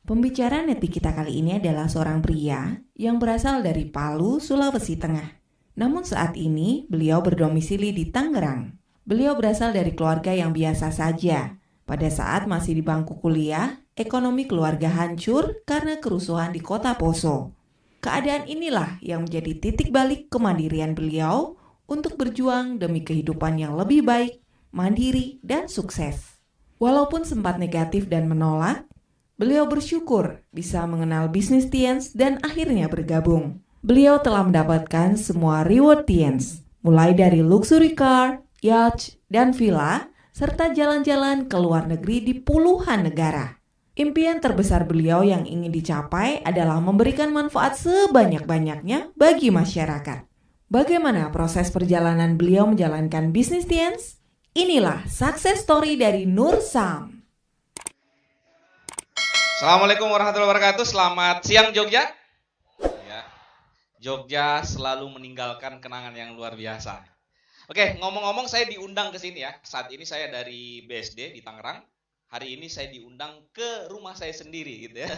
Pembicara netik kita kali ini adalah seorang pria yang berasal dari Palu, Sulawesi Tengah. Namun saat ini beliau berdomisili di Tangerang. Beliau berasal dari keluarga yang biasa saja. Pada saat masih di bangku kuliah, ekonomi keluarga hancur karena kerusuhan di Kota Poso. Keadaan inilah yang menjadi titik balik kemandirian beliau untuk berjuang demi kehidupan yang lebih baik, mandiri, dan sukses. Walaupun sempat negatif dan menolak, beliau bersyukur bisa mengenal bisnis Tiens dan akhirnya bergabung. Beliau telah mendapatkan semua reward Tiens, mulai dari luxury car, yacht, dan villa, serta jalan-jalan ke luar negeri di puluhan negara. Impian terbesar beliau yang ingin dicapai adalah memberikan manfaat sebanyak-banyaknya bagi masyarakat. Bagaimana proses perjalanan beliau menjalankan bisnis Tiens? Inilah success story dari Nur Sam. Assalamualaikum warahmatullahi wabarakatuh. Selamat siang Jogja. Ya, Jogja selalu meninggalkan kenangan yang luar biasa. Oke, ngomong-ngomong saya diundang ke sini ya. Saat ini saya dari BSD di Tangerang. Hari ini saya diundang ke rumah saya sendiri gitu ya.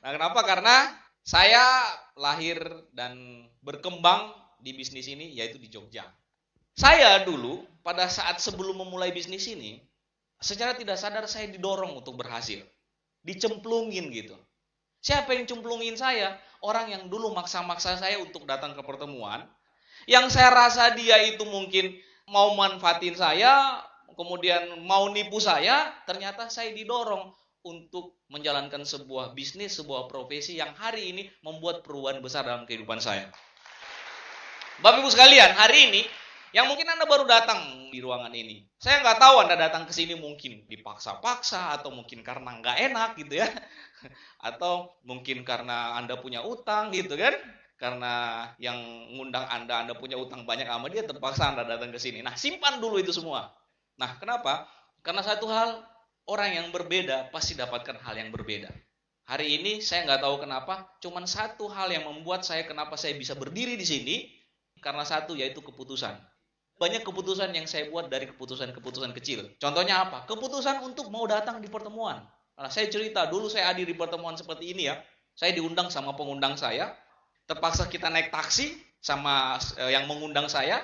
Nah, kenapa? Karena saya lahir dan berkembang di bisnis ini yaitu di Jogja. Saya dulu pada saat sebelum memulai bisnis ini, secara tidak sadar saya didorong untuk berhasil. Dicemplungin gitu. Siapa yang cemplungin saya? Orang yang dulu maksa-maksa saya untuk datang ke pertemuan. Yang saya rasa dia itu mungkin mau manfaatin saya, kemudian mau nipu saya, ternyata saya didorong untuk menjalankan sebuah bisnis, sebuah profesi yang hari ini membuat perubahan besar dalam kehidupan saya. Bapak Ibu sekalian, hari ini yang mungkin Anda baru datang di ruangan ini. Saya nggak tahu Anda datang ke sini mungkin dipaksa-paksa atau mungkin karena nggak enak gitu ya. Atau mungkin karena Anda punya utang gitu kan. Karena yang ngundang Anda punya utang banyak sama dia, terpaksa Anda datang ke sini. Nah, simpan dulu itu semua. Nah, kenapa? Karena satu hal, orang yang berbeda pasti dapatkan hal yang berbeda. Hari ini saya nggak tahu kenapa, cuman satu hal yang membuat kenapa saya bisa berdiri di sini, karena satu yaitu keputusan. Banyak keputusan yang saya buat dari keputusan-keputusan kecil. Contohnya apa? Keputusan untuk mau datang di pertemuan. Nah, saya cerita, dulu saya hadir di pertemuan seperti ini ya. Saya diundang sama pengundang saya. Terpaksa kita naik taksi sama yang mengundang saya.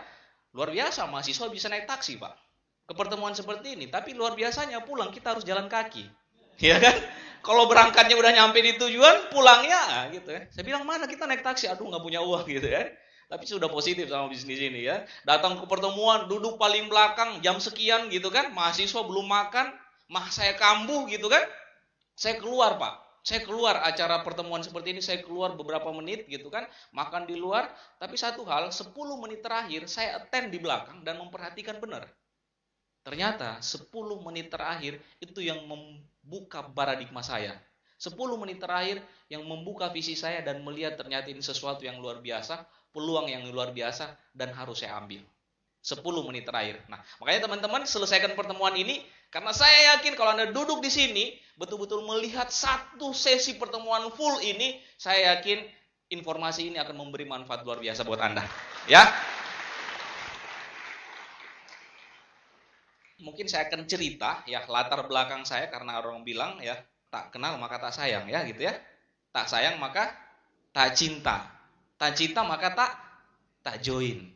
Luar biasa, mahasiswa bisa naik taksi, Pak. Ke pertemuan seperti ini. Tapi luar biasanya pulang kita harus jalan kaki. Ya kan? Kalau berangkatnya udah nyampe di tujuan, pulangnya gitu ya. Saya bilang, mana kita naik taksi? Aduh, nggak punya uang gitu ya. Tapi sudah positif sama bisnis ini ya. Datang ke pertemuan, duduk paling belakang, jam sekian gitu kan. Mahasiswa belum makan, saya kambuh gitu kan. Saya keluar Pak. Saya keluar acara pertemuan seperti ini, saya keluar beberapa menit gitu kan. Makan di luar, tapi satu hal, 10 menit terakhir saya attend di belakang dan memperhatikan benar. Ternyata 10 menit terakhir itu yang membuka paradigma saya. 10 menit terakhir yang membuka visi saya dan melihat ternyata ini sesuatu yang luar biasa. Peluang yang luar biasa dan harus saya ambil. 10 menit terakhir. Nah, makanya teman-teman selesaikan pertemuan ini karena saya yakin kalau Anda duduk di sini betul-betul melihat satu sesi pertemuan full ini, saya yakin informasi ini akan memberi manfaat luar biasa buat Anda. Ya. Mungkin saya akan cerita ya latar belakang saya karena orang bilang ya, tak kenal maka tak sayang ya gitu ya. Tak sayang maka tak cinta. Tak cinta maka tak join.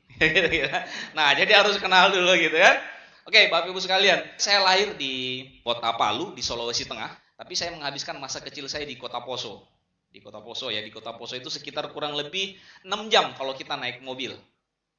Nah, jadi harus kenal dulu gitu kan. Oke, Bapak Ibu sekalian, saya lahir di Kota Palu di Sulawesi Tengah, tapi saya menghabiskan masa kecil saya di Kota Poso. Di Kota Poso ya, di Kota Poso itu sekitar kurang lebih 6 jam kalau kita naik mobil.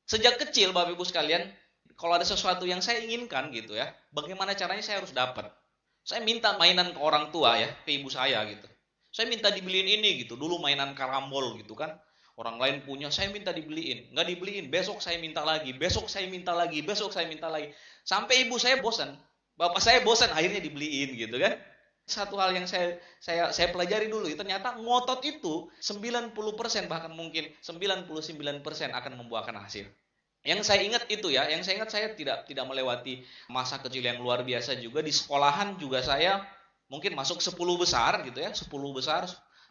Sejak kecil Bapak Ibu sekalian, kalau ada sesuatu yang saya inginkan gitu ya, bagaimana caranya saya harus dapat. Saya minta mainan ke orang tua ya, ke ibu saya gitu. Saya minta dibeliin ini gitu, dulu mainan karambol gitu kan. Orang lain punya, saya minta dibeliin. Nggak dibeliin, besok saya minta lagi. Besok saya minta lagi, besok saya minta lagi. Sampai ibu saya bosan. Bapak saya bosan, akhirnya dibeliin gitu kan. Satu hal yang saya pelajari dulu, ternyata ngotot itu 90% bahkan mungkin 99% akan membuahkan hasil. Yang saya ingat itu ya, yang saya ingat saya tidak melewati masa kecil yang luar biasa juga. Di sekolahan juga saya mungkin masuk 10 besar gitu ya, 10 besar.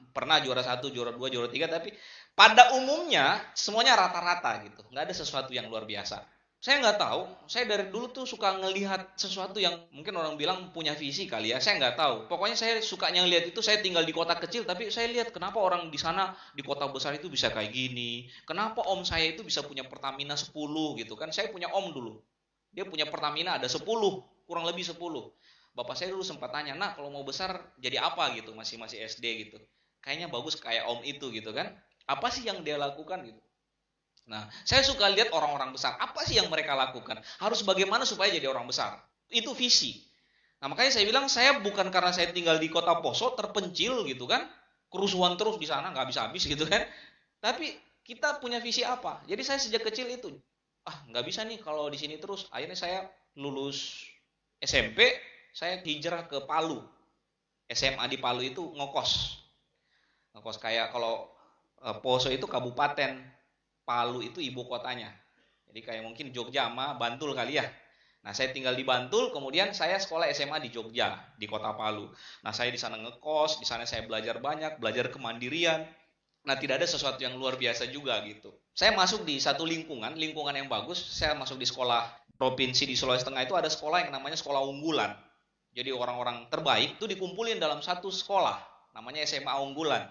Pernah juara 1, juara 2, juara 3, tapi pada umumnya semuanya rata-rata gitu. Nggak ada sesuatu yang luar biasa. Saya nggak tahu, saya dari dulu tuh suka ngelihat sesuatu yang mungkin orang bilang punya visi kali ya, saya nggak tahu. Pokoknya saya sukanya ngelihat itu, saya tinggal di kota kecil, tapi saya lihat kenapa orang di sana, di kota besar itu bisa kayak gini. Kenapa om saya itu bisa punya Pertamina 10 gitu kan. Saya punya om dulu, dia punya Pertamina ada 10, kurang lebih 10. Bapak saya dulu sempat tanya, nah kalau mau besar jadi apa gitu, masih SD gitu. Kayaknya bagus kayak om itu gitu kan. Apa sih yang dia lakukan gitu. Nah, saya suka lihat orang-orang besar. Apa sih yang mereka lakukan? Harus bagaimana supaya jadi orang besar? Itu visi. Nah, makanya saya bilang saya bukan karena saya tinggal di kota Poso, terpencil gitu kan. Kerusuhan terus di sana, nggak habis-habis gitu kan. Tapi kita punya visi apa? Jadi saya sejak kecil itu, nggak bisa nih kalau di sini terus. Akhirnya saya lulus SMP, saya hijrah ke Palu. SMA di Palu itu ngokos. Ngokos kayak kalau Poso itu kabupaten, Palu itu ibu kotanya. Jadi kayak mungkin Jogja sama Bantul kali ya. Nah, saya tinggal di Bantul, kemudian saya sekolah SMA di Jogja, di kota Palu. Nah, saya di sana ngekos, di sana saya belajar banyak, belajar kemandirian. Nah, tidak ada sesuatu yang luar biasa juga gitu. Saya masuk di satu lingkungan yang bagus. Saya masuk di sekolah provinsi di Sulawesi Tengah itu ada sekolah yang namanya sekolah unggulan. Jadi orang-orang terbaik itu dikumpulin dalam satu sekolah, namanya SMA unggulan.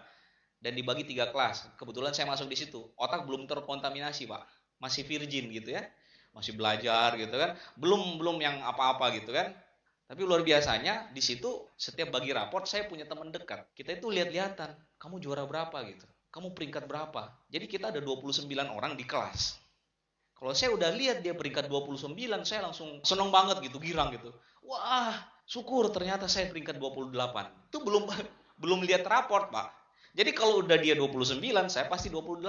Dan dibagi 3 kelas. Kebetulan saya masuk di situ. Otak belum terkontaminasi, Pak. Masih virgin gitu ya. Masih belajar gitu kan. Belum yang apa-apa gitu kan. Tapi luar biasanya di situ setiap bagi raport saya punya teman dekat. Kita itu lihat-lihatan, kamu juara berapa gitu. Kamu peringkat berapa? Jadi kita ada 29 orang di kelas. Kalau saya udah lihat dia peringkat 29, saya langsung seneng banget gitu, girang gitu. Wah, syukur ternyata saya peringkat 28. Itu belum lihat raport, Pak. Jadi kalau udah dia 29, saya pasti 28.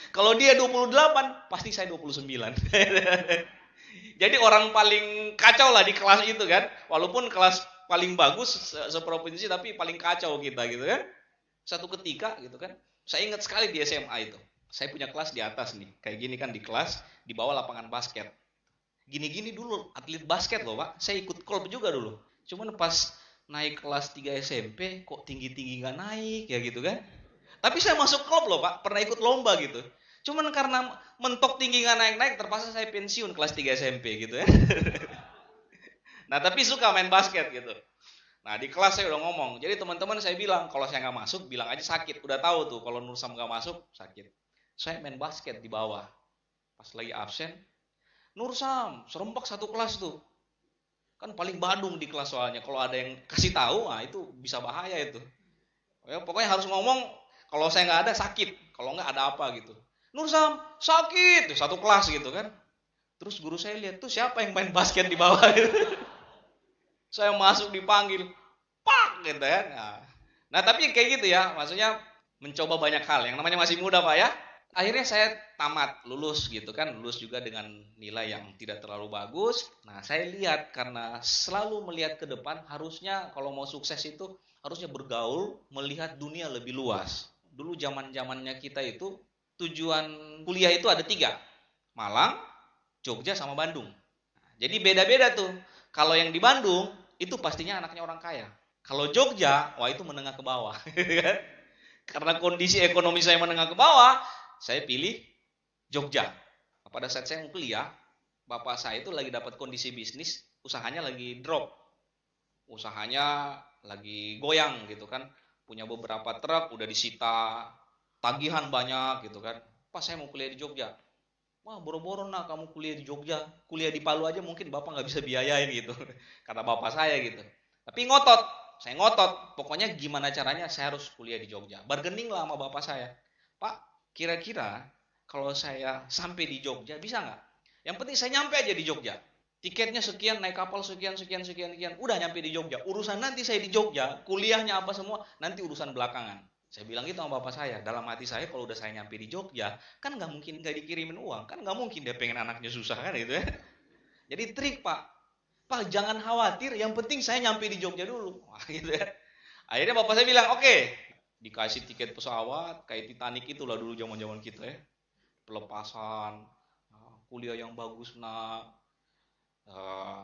Kalau dia 28, pasti saya 29. Jadi orang paling kacau lah di kelas itu kan. Walaupun kelas paling bagus seprovinsi, tapi paling kacau kita gitu kan. Satu ketika gitu kan. Saya ingat sekali di SMA itu. Saya punya kelas di atas nih. Kayak gini kan di kelas, di bawah lapangan basket. Gini-gini dulu atlet basket loh, Pak. Saya ikut klub juga dulu. Cuman pas naik kelas 3 SMP kok tinggi-tinggi gak naik ya gitu kan. Tapi saya masuk klub loh, Pak, pernah ikut lomba gitu. Cuman karena mentok tinggi gak naik-naik, terpaksa saya pensiun kelas 3 SMP gitu ya. Nah, tapi suka main basket gitu. Nah, di kelas saya udah ngomong. Jadi teman-teman saya bilang, kalau saya gak masuk, bilang aja sakit. Udah tahu tuh kalau Nursam gak masuk, sakit. Saya main basket di bawah. Pas lagi absen, Nursam, serempak satu kelas tuh. Kan paling badung di kelas soalnya. Kalau ada yang kasih tahu, nah itu bisa bahaya itu. Ya, pokoknya harus ngomong, kalau saya nggak ada sakit, kalau nggak ada apa gitu. Nursam, sakit, tuh satu kelas gitu kan. Terus guru saya lihat tuh siapa yang main basket di bawah gitu. Saya masuk dipanggil, pak gitu ya. Nah tapi kayak gitu ya, maksudnya mencoba banyak hal. Yang namanya masih muda Pak ya. Akhirnya saya tamat, lulus gitu kan, lulus juga dengan nilai yang tidak terlalu bagus. Nah, saya lihat karena selalu melihat ke depan, harusnya kalau mau sukses itu harusnya bergaul, melihat dunia lebih luas. Dulu zaman-zamannya kita itu tujuan kuliah itu ada 3, Malang, Jogja, sama Bandung. Jadi beda-beda tuh. Kalau yang di Bandung itu pastinya anaknya orang kaya. Kalau Jogja, wah itu menengah ke bawah. Karena kondisi ekonomi saya menengah ke bawah, saya pilih Jogja. Pada saat saya mau kuliah, bapak saya itu lagi dapat kondisi bisnis, usahanya lagi drop. Usahanya lagi goyang gitu kan. Punya beberapa truk, udah disita, tagihan banyak gitu kan. Pak, saya mau kuliah di Jogja. Wah, boro-boro nak kamu kuliah di Jogja. Kuliah di Palu aja mungkin bapak nggak bisa biayain gitu. Kata bapak saya gitu. Tapi ngotot, saya ngotot. Pokoknya gimana caranya saya harus kuliah di Jogja. Bargaining lah sama bapak saya. Pak, kira-kira kalau saya sampai di Jogja bisa nggak? Yang penting saya nyampe aja di Jogja. Tiketnya sekian, naik kapal sekian. Udah nyampe di Jogja. Urusan nanti saya di Jogja, kuliahnya apa semua, nanti urusan belakangan. Saya bilang gitu sama bapak saya. Dalam hati saya kalau udah saya nyampe di Jogja, kan nggak mungkin nggak dikirimin uang. Kan nggak mungkin dia pengen anaknya susah kan gitu ya. Jadi trik Pak. Pak jangan khawatir, yang penting saya nyampe di Jogja dulu. Wah gitu ya. Akhirnya bapak saya bilang, oke. Dikasih tiket pesawat kayak Titanic itulah dulu zaman-zaman kita ya. Pelepasan, kuliah yang bagus nak,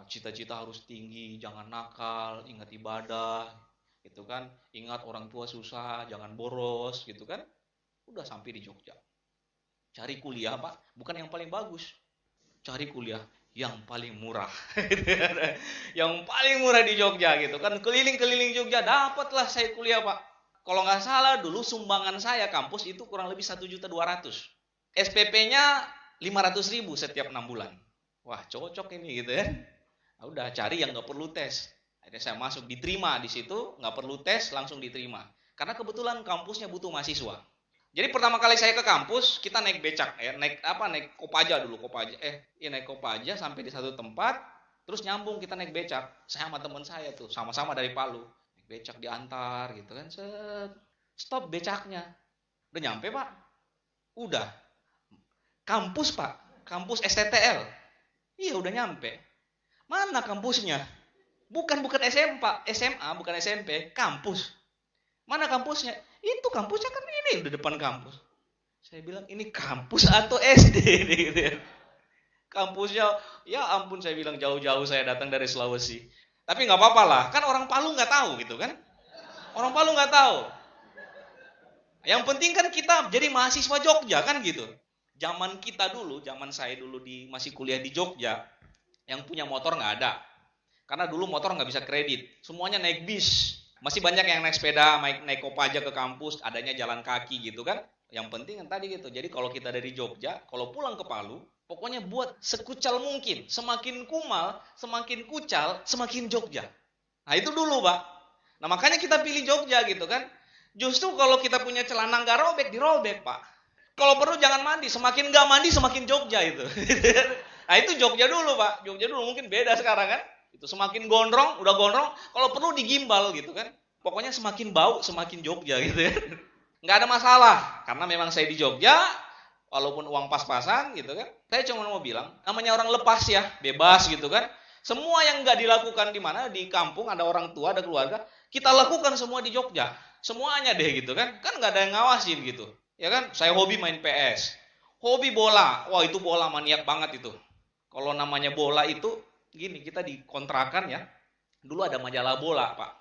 cita-cita harus tinggi, jangan nakal, ingat ibadah, gitu kan. Ingat orang tua susah, jangan boros, gitu kan. Udah sampai di Jogja. Cari kuliah Pak, bukan yang paling bagus. cari kuliah yang paling murah. Yang paling murah di Jogja gitu kan. Keliling-keliling Jogja, dapatlah saya kuliah, Pak. Kalau nggak salah dulu sumbangan saya kampus itu kurang lebih 1.200.000. SPP-nya 500.000 setiap 6 bulan. Wah, cocok ini gitu ya. Nah, udah cari yang nggak perlu tes. Akhirnya saya masuk, diterima di situ, nggak perlu tes, langsung diterima. Karena kebetulan kampusnya butuh mahasiswa. Jadi pertama kali saya ke kampus, kita naik becak, naik Kopaja dulu, naik Kopaja sampai di satu tempat, terus nyambung kita naik becak. Saya sama teman saya tuh, sama-sama dari Palu. Naik becak diantar gitu kan, stop becaknya. Udah nyampe, Pak? Udah. Kampus, Pak, kampus STTL. Iya, udah nyampe. Mana kampusnya? Bukan SMA, bukan SMP, kampus. Mana kampusnya? Itu kampusnya kan ini, udah depan kampus. Saya bilang, ini kampus atau SD? Gitu ya. Kampusnya, ya ampun, saya bilang jauh-jauh saya datang dari Sulawesi. Tapi nggak apa-apa lah, kan orang Palu nggak tahu gitu kan. Orang Palu nggak tahu. Yang penting kan kita jadi mahasiswa Jogja kan gitu. Zaman kita dulu, zaman saya dulu masih kuliah di Jogja, yang punya motor nggak ada. Karena dulu motor nggak bisa kredit, semuanya naik bis. Masih banyak yang naik sepeda, naik Kopaja ke kampus, adanya jalan kaki gitu kan. Yang penting kan tadi gitu. Jadi kalau kita dari Jogja, kalau pulang ke Palu, pokoknya buat sekucal mungkin. Semakin kumal, semakin kucal, semakin Jogja. Nah itu dulu, Pak. Nah makanya kita pilih Jogja gitu kan. Justru kalau kita punya celana nggak robek, dirobek, Pak. Kalau perlu jangan mandi, semakin nggak mandi, semakin Jogja itu. Nah itu Jogja dulu, Pak. Jogja dulu mungkin beda sekarang kan. Itu semakin gondrong, udah gondrong, kalau perlu digimbal gitu kan. Pokoknya semakin bau, semakin Jogja gitu ya. Nggak ada masalah, karena memang saya di Jogja, walaupun uang pas-pasan gitu kan. Saya cuma mau bilang, namanya orang lepas ya, bebas gitu kan. Semua yang nggak dilakukan di mana, di kampung ada orang tua, ada keluarga, kita lakukan semua di Jogja. Semuanya deh gitu kan. Kan nggak ada yang ngawasin gitu. Ya kan, saya hobi main PS. Hobi bola, wah itu bola maniak banget itu. Kalau namanya bola itu, gini, kita di kontrakan ya, dulu ada majalah bola, Pak.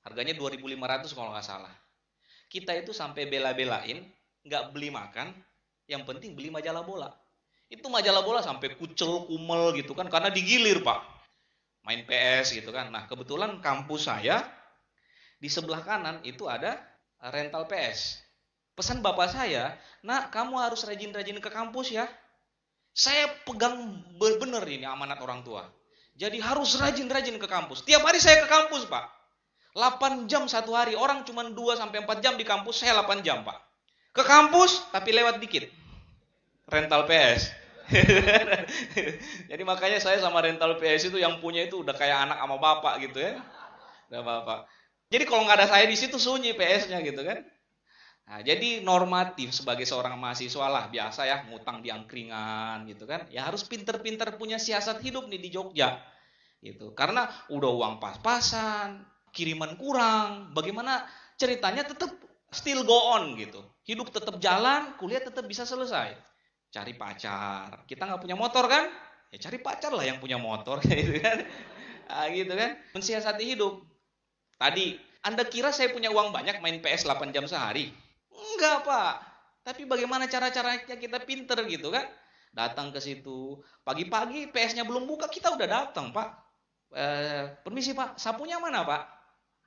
Harganya 2.500 kalau nggak salah. Kita itu sampai bela-belain, nggak beli makan, yang penting beli majalah bola. Itu majalah bola sampai kucel, kumel gitu kan, karena digilir, Pak. Main PS gitu kan. Nah, kebetulan kampus saya, di sebelah kanan itu ada rental PS. Pesan bapak saya, nak kamu harus rajin-rajin ke kampus ya. Saya pegang bener ini amanat orang tua. Jadi harus rajin-rajin ke kampus. Tiap hari saya ke kampus, Pak. 8 jam satu hari. Orang cuma 2-4 jam di kampus, saya 8 jam, Pak. Ke kampus, tapi lewat dikit. Rental PS. Jadi makanya saya sama rental PS itu yang punya itu udah kayak anak sama bapak gitu ya. Udah bapak. Jadi kalau nggak ada saya di situ sunyi PS-nya gitu kan. Nah, jadi normatif sebagai seorang mahasiswa lah, biasa ya, ngutang di angkringan gitu kan. Ya harus pinter-pinter punya siasat hidup nih di Jogja. Gitu. Karena udah uang pas-pasan, kiriman kurang, bagaimana ceritanya tetap still go on gitu. Hidup tetap jalan, kuliah tetap bisa selesai. Cari pacar. Kita nggak punya motor kan? Ya cari pacar lah yang punya motor gitu kan. Nah, gitu kan. Mensiasati hidup. Tadi, Anda kira saya punya uang banyak main PS 8 jam sehari? Enggak, Pak. Tapi bagaimana cara-caranya kita pinter gitu kan? Datang ke situ. Pagi-pagi PS-nya belum buka, kita udah datang, Pak. Permisi, Pak. Sapunya mana, Pak?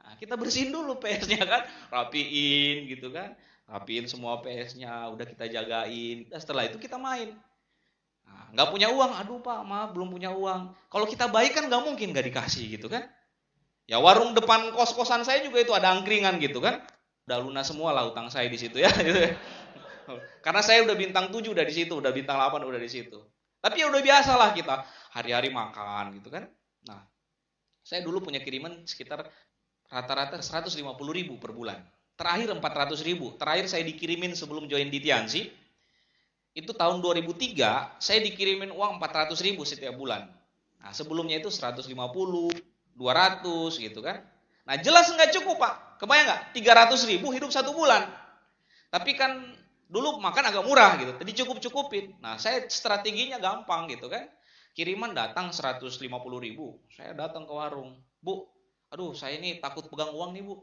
Nah, kita bersihin dulu PS-nya kan. Rapiin gitu kan. Rapiin semua PS-nya. Udah kita jagain. Dan setelah itu kita main. Nah, nggak punya uang. Aduh, Pak. Maaf, belum punya uang. Kalau kita baik kan nggak mungkin nggak dikasih gitu kan. Ya warung depan kos-kosan saya juga itu ada angkringan gitu kan. Udah lunas semua lah utang saya di situ ya. Karena saya udah bintang 7 udah di situ, udah bintang 8 udah di situ. Tapi ya udah biasa lah kita hari-hari makan gitu kan. Nah, saya dulu punya kiriman sekitar rata-rata 150.000 per bulan. Terakhir 400.000. Terakhir saya dikirimin sebelum join di Tiansi. Itu tahun 2003, saya dikirimin uang 400.000 setiap bulan. Nah, sebelumnya itu 150, 200 gitu kan. Nah jelas nggak cukup, Pak. Kebayang nggak? 300.000 hidup 1 bulan. Tapi kan dulu makan agak murah gitu. Jadi cukup-cukupin. Nah saya strateginya gampang gitu kan. Kiriman datang 150.000. Saya datang ke warung. Bu, aduh saya ini takut pegang uang nih, Bu.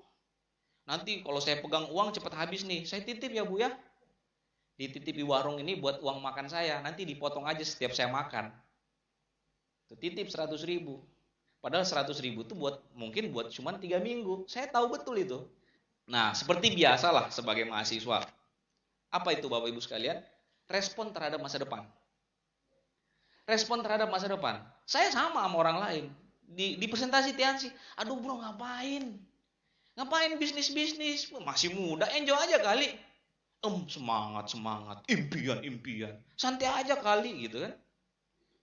Nanti kalau saya pegang uang cepat habis nih. Saya titip ya, Bu ya. Dititipi warung ini buat uang makan saya. Nanti dipotong aja setiap saya makan. Titip 100.000. Padahal 100.000 itu mungkin buat cuman 3 minggu. Saya tahu betul itu. Nah, seperti biasalah sebagai mahasiswa. Apa itu Bapak Ibu sekalian? Respon terhadap masa depan. Respon terhadap masa depan. Saya sama orang lain. Di presentasi Tiansi, aduh bro ngapain? Ngapain bisnis-bisnis? Masih muda, enjoy aja kali. Semangat, impian. Santai aja kali gitu kan.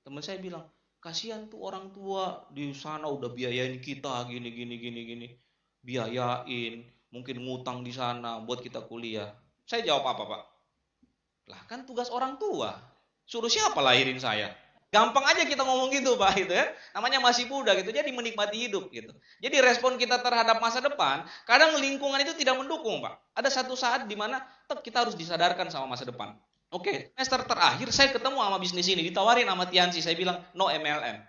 Teman saya bilang, kasihan tuh orang tua di sana udah biayain kita gini. Biayain, mungkin ngutang di sana buat kita kuliah. Saya jawab apa, Pak? Lah kan tugas orang tua. Suruh siapa lahirin saya? Gampang aja kita ngomong gitu, Pak, gitu ya. Namanya masih muda gitu. Jadi menikmati hidup gitu. Jadi respon kita terhadap masa depan, kadang lingkungan itu tidak mendukung, Pak. Ada satu saat di mana kita harus disadarkan sama masa depan. Oke, semester terakhir saya ketemu sama bisnis ini, ditawarin sama Tiansi, saya bilang no MLM.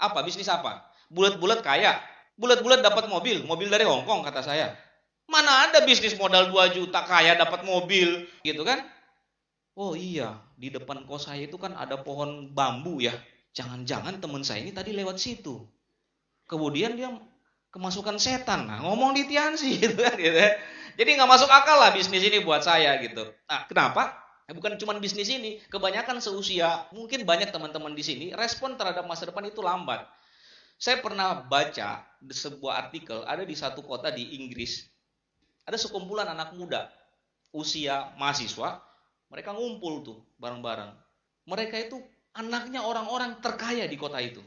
Apa? Bisnis apa? Bulat-bulat kaya. Bulat-bulat dapat mobil dari Hong Kong kata saya. Mana ada bisnis modal 2 juta kaya dapat mobil, gitu kan? Oh iya, di depan kos saya itu kan ada pohon bambu ya. Jangan-jangan teman saya ini tadi lewat situ. Kemudian dia kemasukan setan. Nah, ngomong di Tiansi gitu kan. Gitu. Jadi nggak masuk akal lah bisnis ini buat saya gitu. Nah, kenapa? Bukan cuma bisnis ini, kebanyakan seusia, mungkin banyak teman-teman di sini, respon terhadap masa depan itu lambat. Saya pernah baca sebuah artikel, ada di satu kota di Inggris, ada sekumpulan anak muda, usia mahasiswa, mereka ngumpul tuh bareng-bareng. Mereka itu anaknya orang-orang terkaya di kota itu.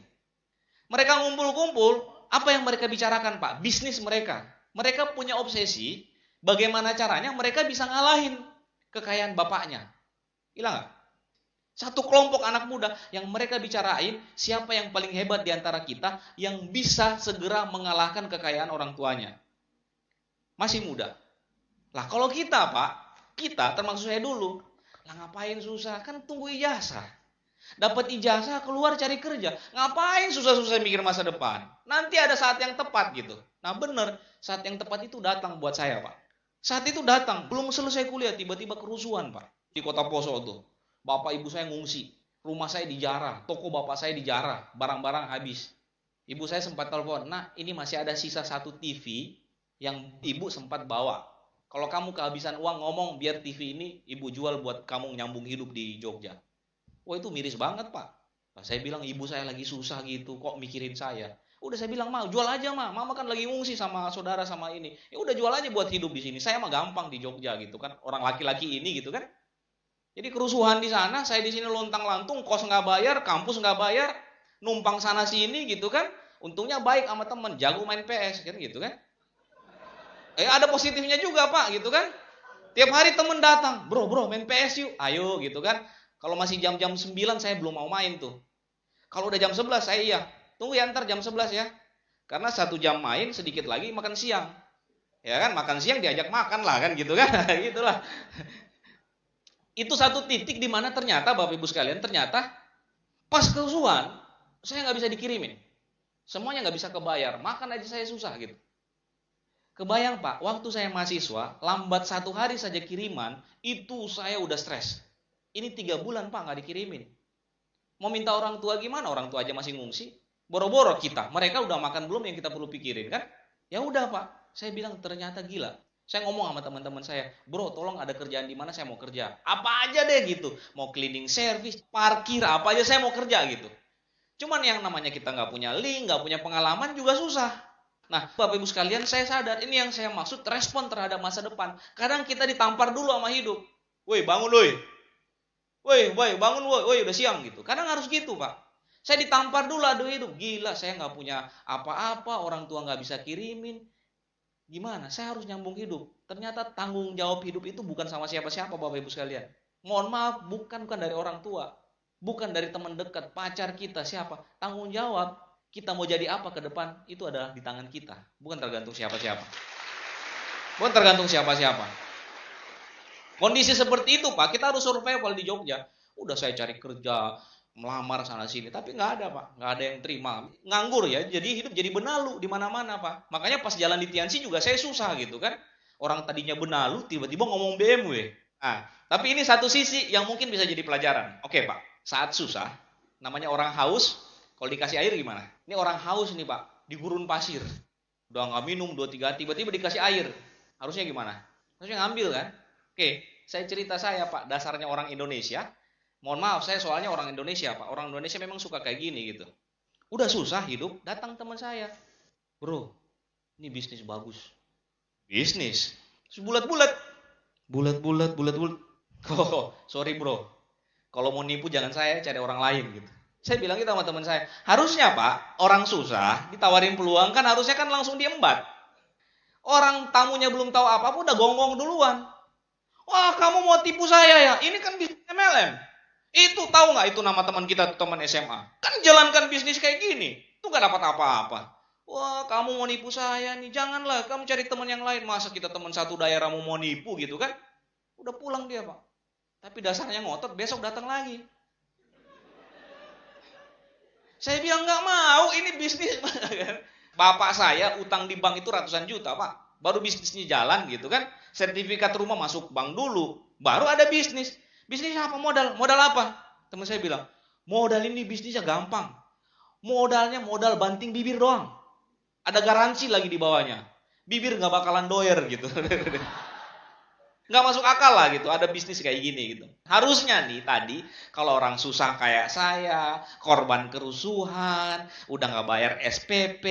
Mereka ngumpul-kumpul, apa yang mereka bicarakan Pak? Bisnis mereka. Mereka punya obsesi, bagaimana caranya mereka bisa ngalahin kekayaan bapaknya. Hilang nggak? Satu kelompok anak muda yang mereka bicarain siapa yang paling hebat di antara kita yang bisa segera mengalahkan kekayaan orang tuanya. Masih muda. Lah kalau kita Pak, kita termasuk saya dulu, lah ngapain susah? Kan tunggu ijazah. Dapat ijazah keluar cari kerja. Ngapain susah-susah mikir masa depan? Nanti ada saat yang tepat gitu. Nah benar, saat yang tepat itu datang buat saya Pak. Saat itu datang, belum selesai kuliah tiba-tiba kerusuhan Pak. Di kota Poso tuh, bapak ibu saya ngungsi, rumah saya dijarah, toko bapak saya dijarah, barang-barang habis. Ibu saya sempat telepon, nah ini masih ada sisa 1 TV yang ibu sempat bawa. Kalau kamu kehabisan uang ngomong biar TV ini ibu jual buat kamu nyambung hidup di Jogja. Wah itu miris banget Pak. Nah, saya bilang ibu saya lagi susah gitu, kok mikirin saya. Udah saya bilang mah jual aja mah, mama kan lagi ngungsi sama saudara sama ini. Ya udah jual aja buat hidup di sini. Saya mah gampang di Jogja gitu kan, orang laki-laki ini gitu kan. Jadi kerusuhan di sana, saya di sini lontang-lantung, kos nggak bayar, kampus nggak bayar, numpang sana sini gitu kan. Untungnya baik sama temen, jago main PS kan gitu kan. Ada positifnya juga Pak gitu kan. Tiap hari temen datang, bro main PS yuk, ayo gitu kan. Kalau masih jam-jam 9 saya belum mau main tuh. Kalau udah jam 11 saya iya, tunggu ya ntar jam 11 ya. Karena 1 jam main, sedikit lagi makan siang. Ya kan, makan siang diajak makan lah kan gitu kan. Gitulah. Itu satu titik di mana ternyata Bapak Ibu sekalian, ternyata pas kerusuhan saya nggak bisa dikirimin. Semuanya nggak bisa kebayar, makan aja saya susah gitu. Kebayang Pak, waktu saya mahasiswa, lambat 1 hari saja kiriman, itu saya udah stres. Ini 3 bulan Pak nggak dikirimin. Mau minta orang tua gimana? Orang tua aja masih ngungsi. Boro-boro kita, mereka udah makan belum yang kita perlu pikirin kan? Ya udah Pak, saya bilang ternyata gila. Saya ngomong sama teman-teman saya, bro tolong ada kerjaan di mana saya mau kerja. Apa aja deh gitu. Mau cleaning service, parkir, apa aja saya mau kerja gitu. Cuman yang namanya kita nggak punya link, nggak punya pengalaman juga susah. Nah Bapak Ibu sekalian saya sadar, ini yang saya maksud respon terhadap masa depan. Kadang kita ditampar dulu sama hidup. Woi bangun woi. Woi bangun woi udah siang gitu. Kadang harus gitu Pak. Saya ditampar dulu aduh hidup. Gila saya nggak punya apa-apa, orang tua nggak bisa kirimin. Gimana? Saya harus nyambung hidup. Ternyata tanggung jawab hidup itu bukan sama siapa-siapa Bapak Ibu sekalian. Mohon maaf, bukan dari orang tua. Bukan dari teman dekat, pacar kita, siapa. Tanggung jawab kita mau jadi apa ke depan, itu adalah di tangan kita. Bukan tergantung siapa-siapa. Bukan tergantung siapa-siapa. Kondisi seperti itu Pak, kita harus survival di Jogja. Udah saya cari kerja, melamar sana sini, tapi nggak ada Pak, nggak ada yang terima, nganggur ya, jadi hidup jadi benalu di mana-mana Pak. Makanya pas jalan di Tiansi juga saya susah gitu kan, orang tadinya benalu tiba-tiba ngomong BMW. Tapi ini satu sisi yang mungkin bisa jadi pelajaran. Oke Pak, saat susah, namanya orang haus, Kalau dikasih air gimana? Ini orang haus nih Pak, di gurun pasir. Udah nggak minum 2-3 tiba-tiba dikasih air. Harusnya gimana? Harusnya ngambil kan? Oke, saya cerita saya Pak, dasarnya orang Indonesia. Mohon maaf, saya soalnya orang Indonesia Pak. Orang Indonesia memang suka kayak gini gitu. Udah susah hidup, datang teman saya. Bro, ini bisnis bagus. Bisnis? Bulat-bulat. Bulat-bulat. Oh, sorry bro. Kalau mau nipu jangan saya, cari orang lain gitu. Saya bilang gitu sama teman saya. Harusnya Pak, orang susah ditawarin peluang kan harusnya kan langsung diembat. Orang tamunya belum tahu apa-apa udah gonggong duluan. Wah, kamu mau tipu saya ya? Ini kan bisnis MLM. Itu tahu nggak itu nama teman kita, teman SMA? Kan jalankan bisnis kayak gini. Itu nggak dapat apa-apa. Wah, kamu mau nipu saya nih. Janganlah, kamu cari teman yang lain. Masa kita teman satu daerah mau nipu gitu kan? Udah pulang dia Pak. Tapi dasarnya ngotot, besok datang lagi. Saya bilang nggak mau, ini bisnis. Bapak saya utang di bank itu ratusan juta Pak. Baru bisnisnya jalan gitu kan. Sertifikat rumah masuk bank dulu. Baru ada bisnis. Bisnis apa modal? Modal apa? Teman saya bilang, modal ini bisnisnya gampang. Modalnya modal banting bibir doang. Ada garansi lagi di bawahnya. Bibir nggak bakalan doer gitu. Nggak masuk akal lah gitu, ada bisnis kayak gini gitu. Harusnya nih tadi, kalau orang susah kayak saya, korban kerusuhan, udah nggak bayar SPP,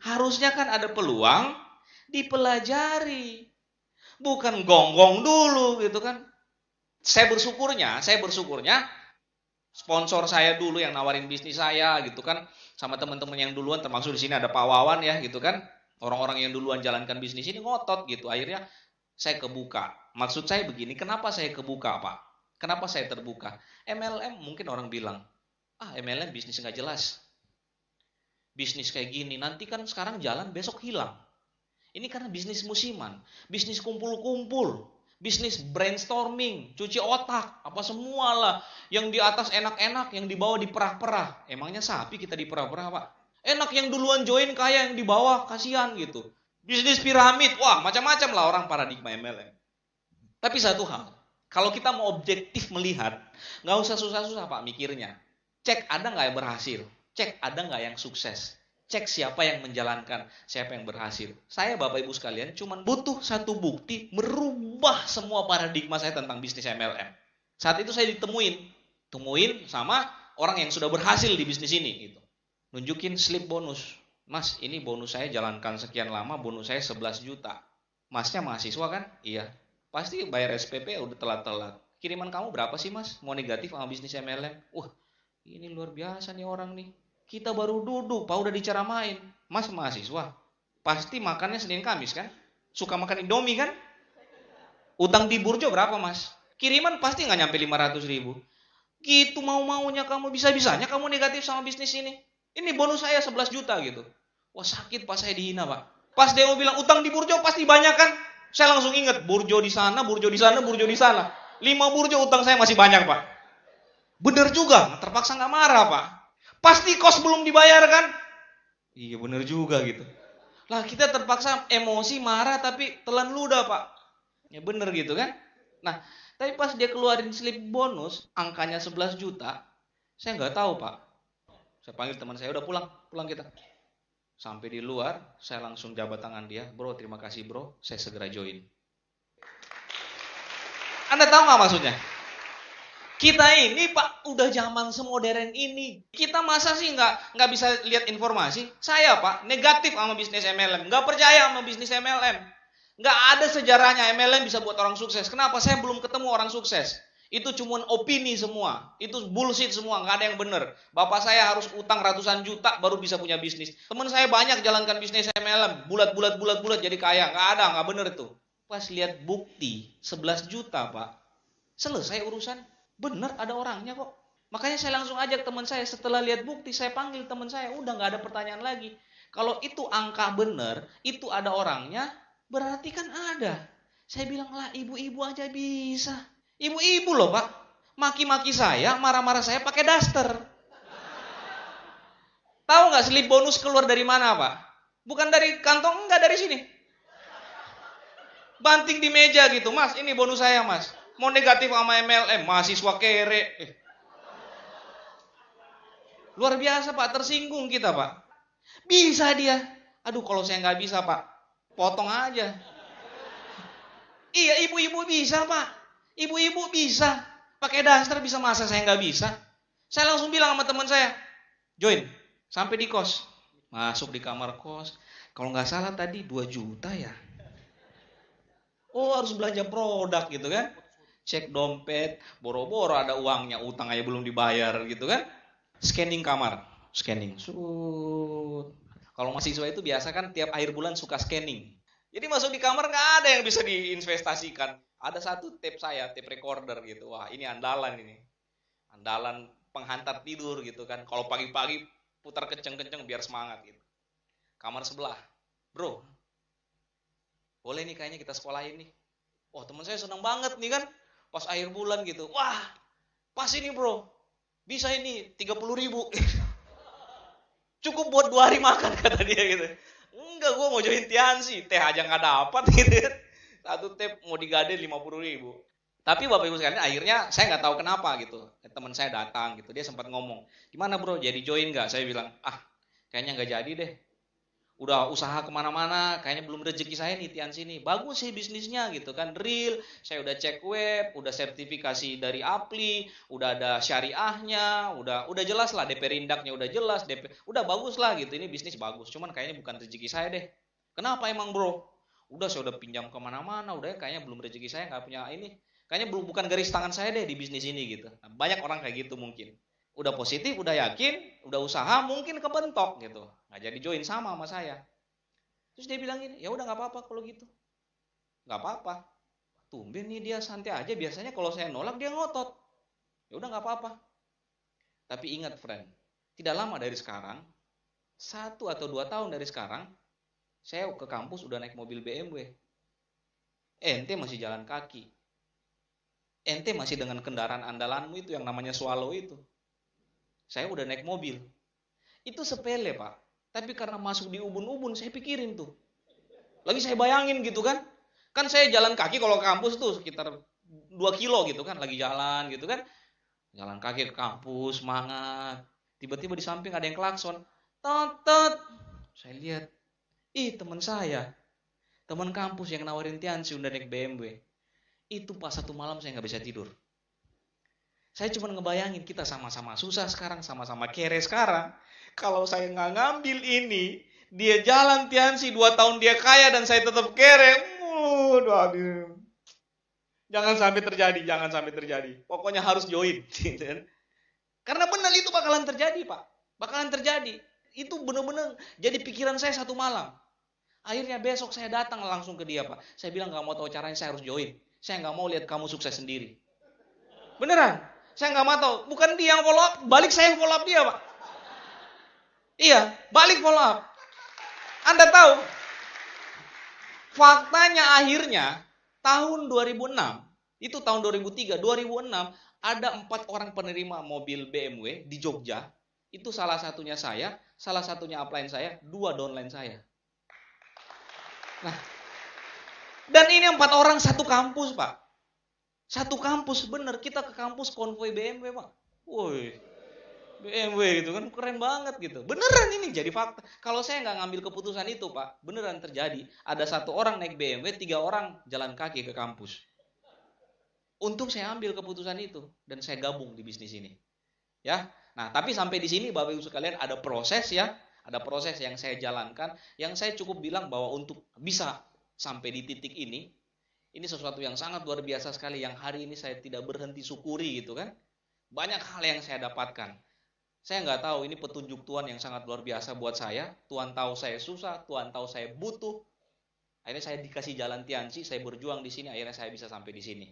harusnya kan ada peluang dipelajari. Bukan gonggong dulu gitu kan. Saya bersyukurnya, sponsor saya dulu yang nawarin bisnis saya gitu kan, sama teman-teman yang duluan, termasuk di sini ada Pak Wawan ya gitu kan. Orang-orang yang duluan jalankan bisnis ini ngotot gitu, akhirnya saya kebuka. Maksud saya begini, kenapa saya kebuka Pak? Kenapa saya terbuka? MLM mungkin orang bilang, MLM bisnis nggak jelas. Bisnis kayak gini, nanti kan sekarang jalan, besok hilang. Ini karena bisnis musiman, bisnis kumpul-kumpul, bisnis brainstorming, cuci otak, apa semua lah. Yang di atas enak-enak, yang di bawah diperah-perah. Emangnya sapi kita diperah-perah Pak? Enak yang duluan join, kaya yang di bawah, kasihan gitu. Bisnis piramid, wah macam-macam lah orang paradigma MLM. Tapi satu hal, kalau kita mau objektif melihat, nggak usah susah-susah Pak mikirnya. Cek ada nggak yang berhasil, cek ada nggak yang sukses, cek siapa yang menjalankan, siapa yang berhasil. Saya Bapak Ibu sekalian cuma butuh satu bukti merubah semua paradigma saya tentang bisnis MLM. Saat itu saya temuin sama orang yang sudah berhasil di bisnis ini. Gitu. Nunjukin slip bonus. Mas, ini bonus saya jalankan sekian lama, bonus saya 11 juta. Masnya mahasiswa kan? Iya. Pasti bayar SPP udah telat-telat. Kiriman kamu berapa sih mas? Mau negatif sama bisnis MLM? Wah, ini luar biasa nih orang nih. Kita baru duduk, Pak udah diceramain. Mas mahasiswa, pasti makannya Senin Kamis kan? Suka makan Indomie kan? Utang di Burjo berapa mas? Kiriman pasti nggak nyampe 500 ribu. Gitu mau-maunya kamu, bisa-bisanya kamu negatif sama bisnis ini. Ini bonus saya 11 juta gitu. Wah sakit Pak, saya dihina Pak. Pas dia mau bilang utang di Burjo pasti banyak kan? Saya langsung ingat Burjo di sana, Burjo di sana, Burjo di sana. 5 Burjo utang saya masih banyak Pak. Bener juga, terpaksa nggak marah Pak. Pasti kos belum dibayar kan? Iya bener juga gitu. Lah kita terpaksa emosi, marah tapi telan ludah Pak. Ya bener gitu kan? Nah, tapi pas dia keluarin slip bonus, angkanya 11 juta, saya nggak tahu Pak. Saya panggil teman saya, udah pulang kita. Sampai di luar, saya langsung jabat tangan dia. Bro, terima kasih bro, saya segera join. Anda tahu nggak maksudnya? Kita ini Pak, udah zaman semodern ini. Kita masa sih nggak bisa lihat informasi? Saya Pak, negatif sama bisnis MLM. Nggak percaya sama bisnis MLM. Nggak ada sejarahnya MLM bisa buat orang sukses. Kenapa? Saya belum ketemu orang sukses. Itu cuma opini semua. Itu bullshit semua, nggak ada yang benar. Bapak saya harus utang ratusan juta baru bisa punya bisnis. Teman saya banyak jalankan bisnis MLM, bulat jadi kaya. Nggak benar itu. Pas lihat bukti 11 juta Pak, selesai urusan. Benar ada orangnya kok. Makanya saya langsung ajak teman saya, setelah lihat bukti saya panggil teman saya, udah nggak ada pertanyaan lagi. Kalau itu angka benar, itu ada orangnya, berarti kan ada. Saya bilang lah ibu-ibu aja bisa. Ibu-ibu loh Pak, maki-maki saya, marah-marah saya pakai daster. Tahu nggak slip bonus keluar dari mana Pak? Bukan dari kantong, enggak dari sini. Banting di meja gitu, mas ini bonus saya mas. Mau negatif sama MLM, mahasiswa kere. Luar biasa Pak, tersinggung kita Pak. Bisa dia. Aduh kalau saya nggak bisa Pak, potong aja. Iya ibu-ibu bisa Pak. Ibu-ibu bisa. Pakai daster bisa, masa saya nggak bisa. Saya langsung bilang sama teman saya, join. Sampai di kos. Masuk di kamar kos. Kalau nggak salah tadi 2 juta ya. Oh harus belanja produk gitu kan. Cek dompet, boro-boro ada uangnya, utang aja belum dibayar gitu kan. Scanning kamar, scanning. Kalau mahasiswa itu biasa kan tiap akhir bulan suka scanning. Jadi masuk di kamar nggak ada yang bisa diinvestasikan. Ada satu tape saya, tape recorder gitu. Wah ini andalan ini. Andalan penghantar tidur gitu kan. Kalau pagi-pagi putar kenceng-kenceng biar semangat gitu. Kamar sebelah. Bro, boleh nih kayaknya kita sekolahin nih. Wah teman saya senang banget nih kan. Pas akhir bulan gitu. Wah pas ini bro. Bisa ini 30.000. Cukup buat 2 hari makan kata dia gitu. Enggak, gue mau join Tiansi. Teh aja gak dapat gitu. Satu tape mau digadein 50.000. Tapi Bapak Ibu sekalian akhirnya saya nggak tahu kenapa gitu. Teman saya datang gitu. Dia sempat ngomong. Gimana bro jadi join gak? Saya bilang kayaknya gak jadi deh. Udah usaha kemana-mana, kayaknya belum rezeki saya nih Tiansi nih. Bagus sih bisnisnya gitu kan, real. Saya udah cek web, udah sertifikasi dari Apli, udah ada syariahnya, udah jelas lah DP Rindaknya udah jelas, udah bagus lah gitu. Ini bisnis bagus, cuman kayaknya bukan rezeki saya deh. Kenapa emang bro? Udah saya udah pinjam kemana-mana, udah kayaknya belum rezeki saya, nggak punya ini. Kayaknya bukan garis tangan saya deh di bisnis ini gitu. Nah, banyak orang kayak gitu mungkin. Udah positif, udah yakin, udah usaha, mungkin kebentok gitu. Nggak jadi join sama saya. Terus dia bilang gini, ya udah nggak apa-apa kalau gitu. Nggak apa-apa. Tumben nih dia santai aja. Biasanya kalau saya nolak dia ngotot. Ya udah nggak apa-apa. Tapi ingat friend, tidak lama dari sekarang, 1 atau 2 tahun dari sekarang, saya ke kampus udah naik mobil BMW. Ente masih jalan kaki. Ente masih dengan kendaraan andalanmu itu yang namanya Swallow itu. Saya udah naik mobil. Itu sepele Pak. Tapi karena masuk di ubun-ubun saya pikirin tuh. Lagi saya bayangin gitu kan. Kan saya jalan kaki kalau ke kampus tuh sekitar 2 kilo gitu kan. Lagi jalan gitu kan. Jalan kaki ke kampus, semangat. Tiba-tiba di samping ada yang klakson. Tot. Saya lihat. Teman saya. Teman kampus yang nawarin Tiansi udah naik BMW. Itu pas 1 malam saya gak bisa tidur. Saya cuma ngebayangin kita sama-sama susah sekarang, sama-sama kere sekarang. Kalau saya nggak ngambil ini, dia jalan Tiansi 2 tahun dia kaya dan saya tetap kere. Aduh. Jangan sampai terjadi. Pokoknya harus join. Karena benar itu bakalan terjadi Pak. Bakalan terjadi. Itu benar-benar jadi pikiran saya 1 malam. Akhirnya besok saya datang langsung ke dia Pak. Saya bilang nggak mau tahu caranya, saya harus join. Saya nggak mau lihat kamu sukses sendiri. Beneran. Saya nggak mau tahu. Bukan dia yang follow up, balik saya yang follow up dia Pak. Iya, balik follow up. Anda tahu, faktanya akhirnya tahun 2006, itu tahun 2003, 2006 ada 4 orang penerima mobil BMW di Jogja. Itu salah satunya saya, salah satunya upline saya, 2 downline saya. Nah, dan ini 4 orang satu kampus Pak. Satu kampus, bener. Kita ke kampus konvoi BMW Pak. Woi, BMW gitu kan, keren banget gitu. Beneran ini jadi fakta. Kalau saya nggak ngambil keputusan itu Pak, beneran terjadi. Ada 1 orang naik BMW, 3 orang jalan kaki ke kampus. Untung saya ambil keputusan itu dan saya gabung di bisnis ini. Ya, nah tapi sampai di sini Bapak Ibu sekalian ada proses ya, ada proses yang saya jalankan, yang saya cukup bilang bahwa untuk bisa sampai di titik ini sesuatu yang sangat luar biasa sekali yang hari ini saya tidak berhenti syukuri gitu kan. Banyak hal yang saya dapatkan. Saya nggak tahu ini petunjuk Tuhan yang sangat luar biasa buat saya. Tuhan tahu saya susah, Tuhan tahu saya butuh. Akhirnya saya dikasih jalan Tiansi, saya berjuang di sini, akhirnya saya bisa sampai di sini.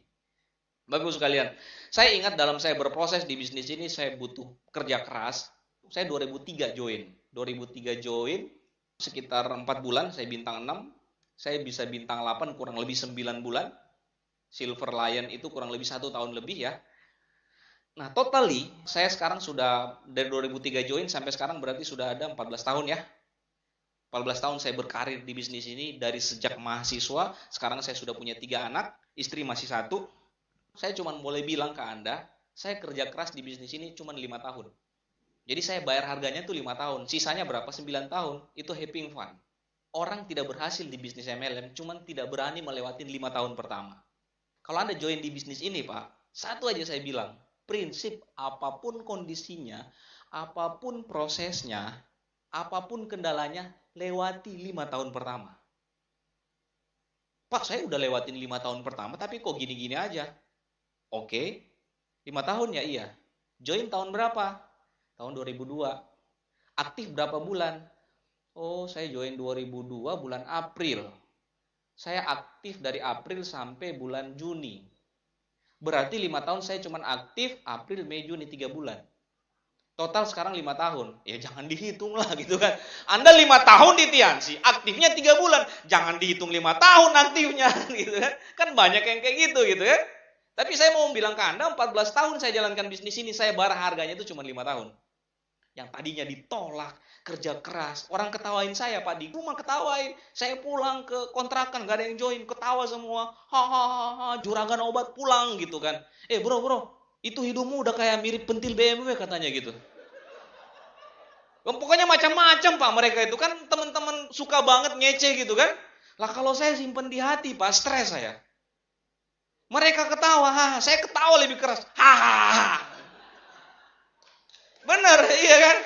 Bapak Ibu sekalian, saya ingat dalam saya berproses di bisnis ini saya butuh kerja keras. Saya 2003 join. 2003 join, sekitar 4 bulan saya bintang 6. Saya bisa bintang 8 kurang lebih 9 bulan. Silver Lion itu kurang lebih 1 tahun lebih ya. Nah totally saya sekarang sudah dari 2003 join sampai sekarang berarti sudah ada 14 tahun ya. 14 tahun saya berkarir di bisnis ini dari sejak mahasiswa. Sekarang saya sudah punya 3 anak, istri masih 1. Saya cuma boleh bilang ke Anda, saya kerja keras di bisnis ini cuma 5 tahun. Jadi saya bayar harganya tuh 5 tahun. Sisanya berapa? 9 tahun. Itu having fun. Orang tidak berhasil di bisnis MLM, cuman tidak berani melewati 5 tahun pertama. Kalau Anda join di bisnis ini, Pak, satu aja saya bilang, prinsip apapun kondisinya, apapun prosesnya, apapun kendalanya, lewati 5 tahun pertama. Pak, saya udah lewatin 5 tahun pertama, tapi kok gini-gini aja. Oke, 5 tahun ya iya. Join tahun berapa? Tahun 2002. Aktif berapa bulan? Oh, saya join 2002 bulan April. Saya aktif dari April sampai bulan Juni. Berarti 5 tahun saya cuma aktif April, Mei, Juni 3 bulan. Total sekarang 5 tahun. Ya jangan dihitung lah gitu kan. Anda 5 tahun di Tiansi, aktifnya 3 bulan. Jangan dihitung 5 tahun aktifnya gitu kan. Kan banyak yang kayak gitu kan. Tapi saya mau bilang ke Anda, 14 tahun saya jalankan bisnis ini, saya bayar harganya itu cuma 5 tahun. Yang tadinya ditolak, kerja keras. Orang ketawain saya, Pak, di rumah ketawain. Saya pulang ke kontrakan, gak ada yang join, ketawa semua. Hahaha, juragan obat pulang gitu kan. Bro, itu hidungmu udah kayak mirip pentil BMW katanya gitu. Pokoknya macam-macam Pak mereka itu kan teman-teman suka banget ngece gitu kan. Lah kalau saya simpen di hati Pak, stres saya. Mereka ketawa, saya ketawa lebih keras. Hahaha. Bener, iya kan?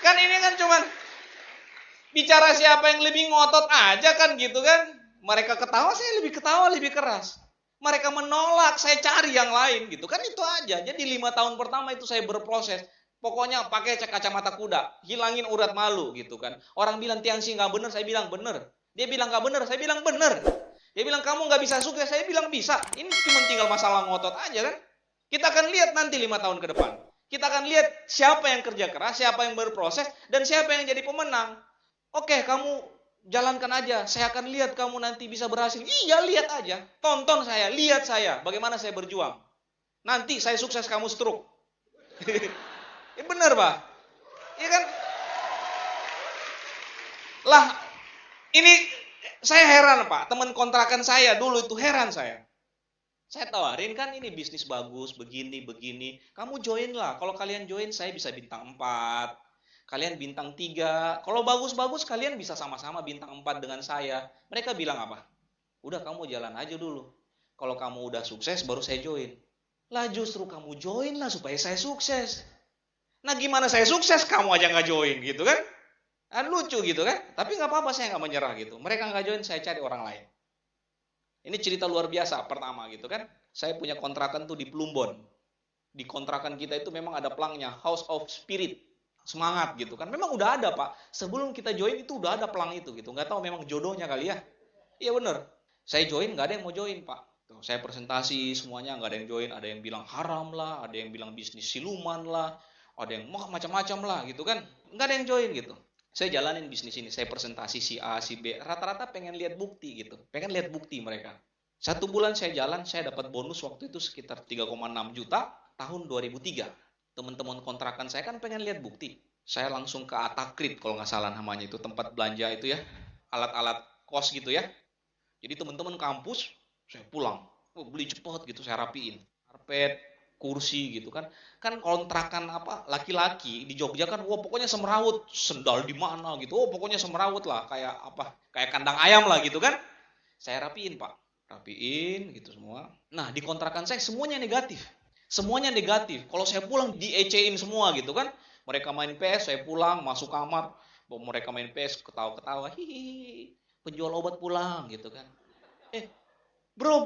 Kan ini kan cuman bicara siapa yang lebih ngotot aja kan gitu kan. Mereka ketawa, saya lebih ketawa lebih keras. Mereka menolak, saya cari yang lain gitu kan, itu aja. Jadi 5 tahun pertama itu saya berproses. Pokoknya pakai kacamata kuda, hilangin urat malu gitu kan. Orang bilang Tiansi nggak bener, saya bilang bener. Dia bilang nggak bener, saya bilang bener. Dia bilang kamu nggak bisa sukses, saya bilang bisa. Ini cuma tinggal masalah ngotot aja kan. Kita akan lihat nanti 5 tahun ke depan. Kita akan lihat siapa yang kerja keras, siapa yang berproses, dan siapa yang jadi pemenang. Oke, kamu jalankan aja, saya akan lihat kamu nanti bisa berhasil. Iya, lihat aja. Tonton saya, lihat saya, bagaimana saya berjuang. Nanti saya sukses, kamu stroke. Ya benar, Pak. Iya kan? Lah, ini saya heran, Pak. Teman kontrakan saya dulu itu heran saya. Saya tawarin kan ini bisnis bagus, begini. Kamu join lah. Kalau kalian join, saya bisa bintang 4. Kalian bintang 3. Kalau bagus-bagus, kalian bisa sama-sama bintang 4 dengan saya. Mereka bilang apa? Udah kamu jalan aja dulu. Kalau kamu udah sukses, baru saya join. Lah justru kamu join lah supaya saya sukses. Nah gimana saya sukses, kamu aja nggak join gitu kan? Kan lucu gitu kan? Tapi nggak apa-apa, saya nggak menyerah gitu. Mereka nggak join, saya cari orang lain. Ini cerita luar biasa pertama gitu kan. Saya punya kontrakan tuh di Plumbon. Di kontrakan kita itu memang ada pelangnya, House of Spirit. Semangat gitu kan. Memang udah ada Pak. Sebelum kita join itu udah ada pelang itu gitu. Nggak tahu memang jodohnya kali ya. Iya bener. Saya join nggak ada yang mau join Pak. Tuh, saya presentasi semuanya nggak ada yang join. Ada yang bilang haram lah. Ada yang bilang bisnis siluman lah. Ada yang macam-macam lah gitu kan. Nggak ada yang join gitu. Saya jalanin bisnis ini. Saya presentasi si A, si B. Rata-rata pengen lihat bukti gitu. Pengen lihat bukti mereka. 1 bulan saya jalan. Saya dapat bonus waktu itu sekitar 3,6 juta. Tahun 2003. Teman-teman kontrakan saya kan pengen lihat bukti. Saya langsung ke Atakrit kalau nggak salah namanya itu, tempat belanja itu ya, alat-alat kos gitu ya. Jadi teman-teman kampus, saya pulang, beli cepet gitu, saya rapiin, karpet, kursi gitu kan. Kan kontrakan apa laki-laki di Jogja kan, wah pokoknya semrawut, sendal di mana gitu, pokoknya semrawut lah, kayak apa, kayak kandang ayam lah gitu kan. Saya rapiin Pak, rapiin gitu semua. Nah di kontrakan saya semuanya negatif. Semuanya negatif. Kalau saya pulang diecein semua gitu kan. Mereka main PS, saya pulang, masuk kamar. Mereka main PS, ketawa-ketawa. Hihihi, penjual obat pulang gitu kan. Bro,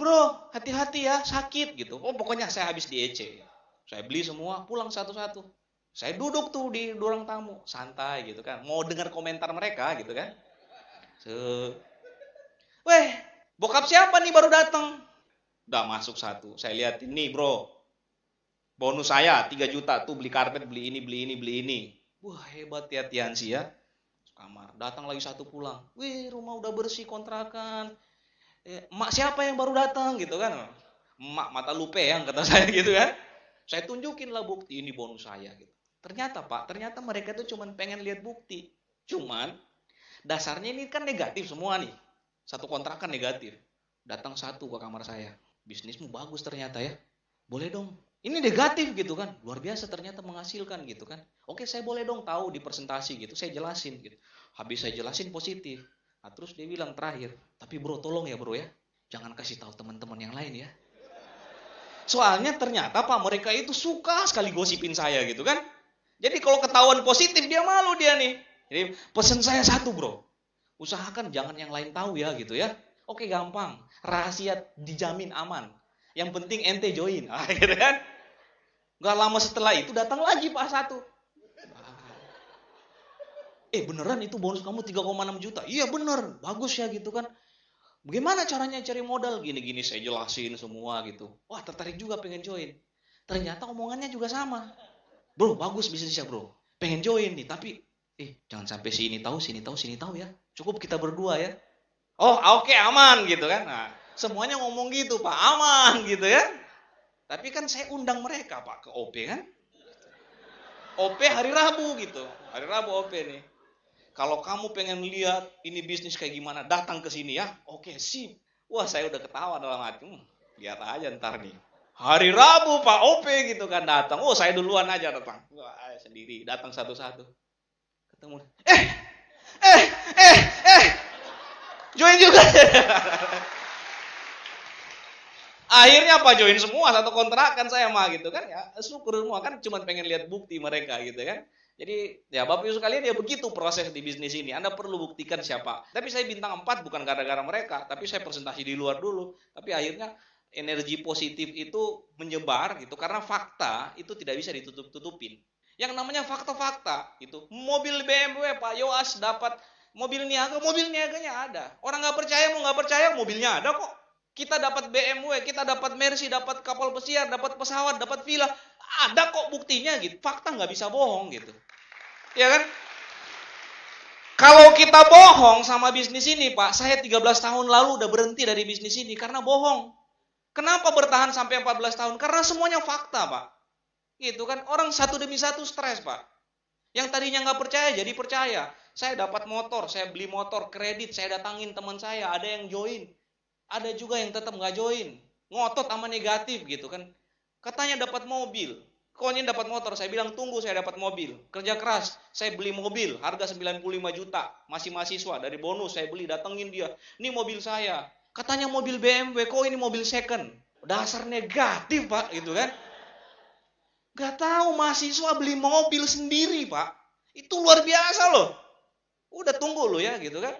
hati-hati ya, sakit gitu. Pokoknya saya habis diece. Saya beli semua, pulang satu-satu. Saya duduk tuh di ruang tamu, santai gitu kan. Mau dengar komentar mereka gitu kan. Weh, bokap siapa nih baru datang? Udah masuk satu. Saya liatin nih bro. Bonus saya 3 juta tuh beli karpet, beli ini. Wah hebat ya Tiansi ya. Kamar, datang lagi satu pulang. Wih rumah udah bersih kontrakan. Emak siapa yang baru datang gitu kan. Emak mata lupe yang kata saya gitu kan. Saya tunjukin lah bukti ini bonus saya gitu. Ternyata Pak, ternyata mereka tuh cuman pengen lihat bukti. Cuman dasarnya ini kan negatif semua nih. Satu kontrakan negatif. Datang satu ke kamar saya. Bisnismu bagus ternyata ya. Boleh dong. Ini negatif gitu kan. Luar biasa ternyata menghasilkan gitu kan. Oke, saya boleh dong tahu di presentasi gitu. Saya jelasin gitu. Habis saya jelasin positif. Nah, terus dia bilang terakhir, tapi bro tolong ya bro ya. Jangan kasih tahu teman-teman yang lain ya. Soalnya ternyata Pak mereka itu suka sekali gosipin saya gitu kan. Jadi kalau ketahuan positif dia malu dia nih. Jadi pesan saya satu bro. Usahakan jangan yang lain tahu ya gitu ya. Oke gampang. Rahasia dijamin aman. Yang penting ente join. Gitu kan. Gak lama setelah itu datang lagi Pak satu. Beneran itu bonus kamu 3,6 juta? Iya bener, bagus ya gitu kan. Bagaimana caranya cari modal? Gini-gini saya jelasin semua gitu. Wah tertarik juga pengen join. Ternyata omongannya juga sama. Bro bagus bisnisnya bro. Pengen join nih tapi jangan sampai sini tahu ya. Cukup kita berdua ya. Oh oke aman gitu kan. Nah semuanya ngomong gitu Pak, aman gitu ya. Tapi kan saya undang mereka Pak ke OP kan. OP hari Rabu gitu. Hari Rabu OP nih. Kalau kamu pengen lihat ini bisnis kayak gimana, datang ke sini ya. Oke, sip. Wah, saya udah ketawa dalam hati. Lihat aja ntar nih. Hari Rabu Pak OP gitu kan datang. Oh, saya duluan aja datang. Wah, sendiri datang satu-satu. Ketemu. Join juga. Akhirnya Pak join semua satu kontrakan saya mah gitu kan ya. Syukur semua kan cuma pengen lihat bukti mereka gitu kan. Jadi ya Bapak Ibu sekalian ya begitu proses di bisnis ini. Anda perlu buktikan siapa. Tapi saya bintang 4 bukan gara-gara mereka, tapi saya presentasi di luar dulu. Tapi akhirnya energi positif itu menyebar gitu karena fakta itu tidak bisa ditutup-tutupin. Yang namanya fakta-fakta itu. Mobil BMW Pak Yoas dapat mobil niaganya ada. Orang nggak percaya, mobilnya ada kok. Kita dapat BMW, kita dapat Mercy, dapat kapal pesiar, dapat pesawat, dapat villa. Ada kok buktinya gitu. Fakta nggak bisa bohong gitu. Ya kan? Kalau kita bohong sama bisnis ini Pak, saya 13 tahun lalu udah berhenti dari bisnis ini karena bohong. Kenapa bertahan sampai 14 tahun? Karena semuanya fakta Pak. Gitu kan, orang satu demi satu stres Pak. Yang tadinya nggak percaya jadi percaya. Saya dapat motor, saya beli motor kredit, saya datangin teman saya, ada yang join. Ada juga yang tetap nggak join. Ngotot sama negatif gitu kan. Katanya dapat mobil. Pokoknya dapat motor. Saya bilang tunggu saya dapat mobil. Kerja keras. Saya beli mobil. Harga 95 juta. Masih mahasiswa. Dari bonus saya beli. Datengin dia. Ini mobil saya. Katanya mobil BMW. Kok ini mobil second? Dasar negatif Pak. Gitu kan. Gak tahu mahasiswa beli mobil sendiri Pak. Itu luar biasa loh. Udah tunggu loh ya gitu kan.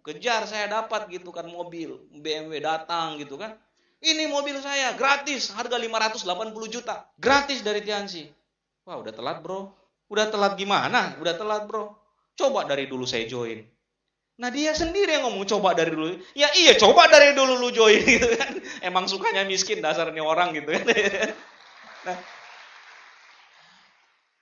Kejar saya dapat gitu kan mobil. BMW datang gitu kan. Ini mobil saya gratis. Harga 580 juta. Gratis dari Tiansi. Wah udah telat bro. Udah telat gimana? Udah telat bro. Coba dari dulu saya join. Nah dia sendiri yang ngomong coba dari dulu. Ya iya coba dari dulu lu join gitu kan. Emang sukanya miskin dasarnya orang gitu kan. Nah,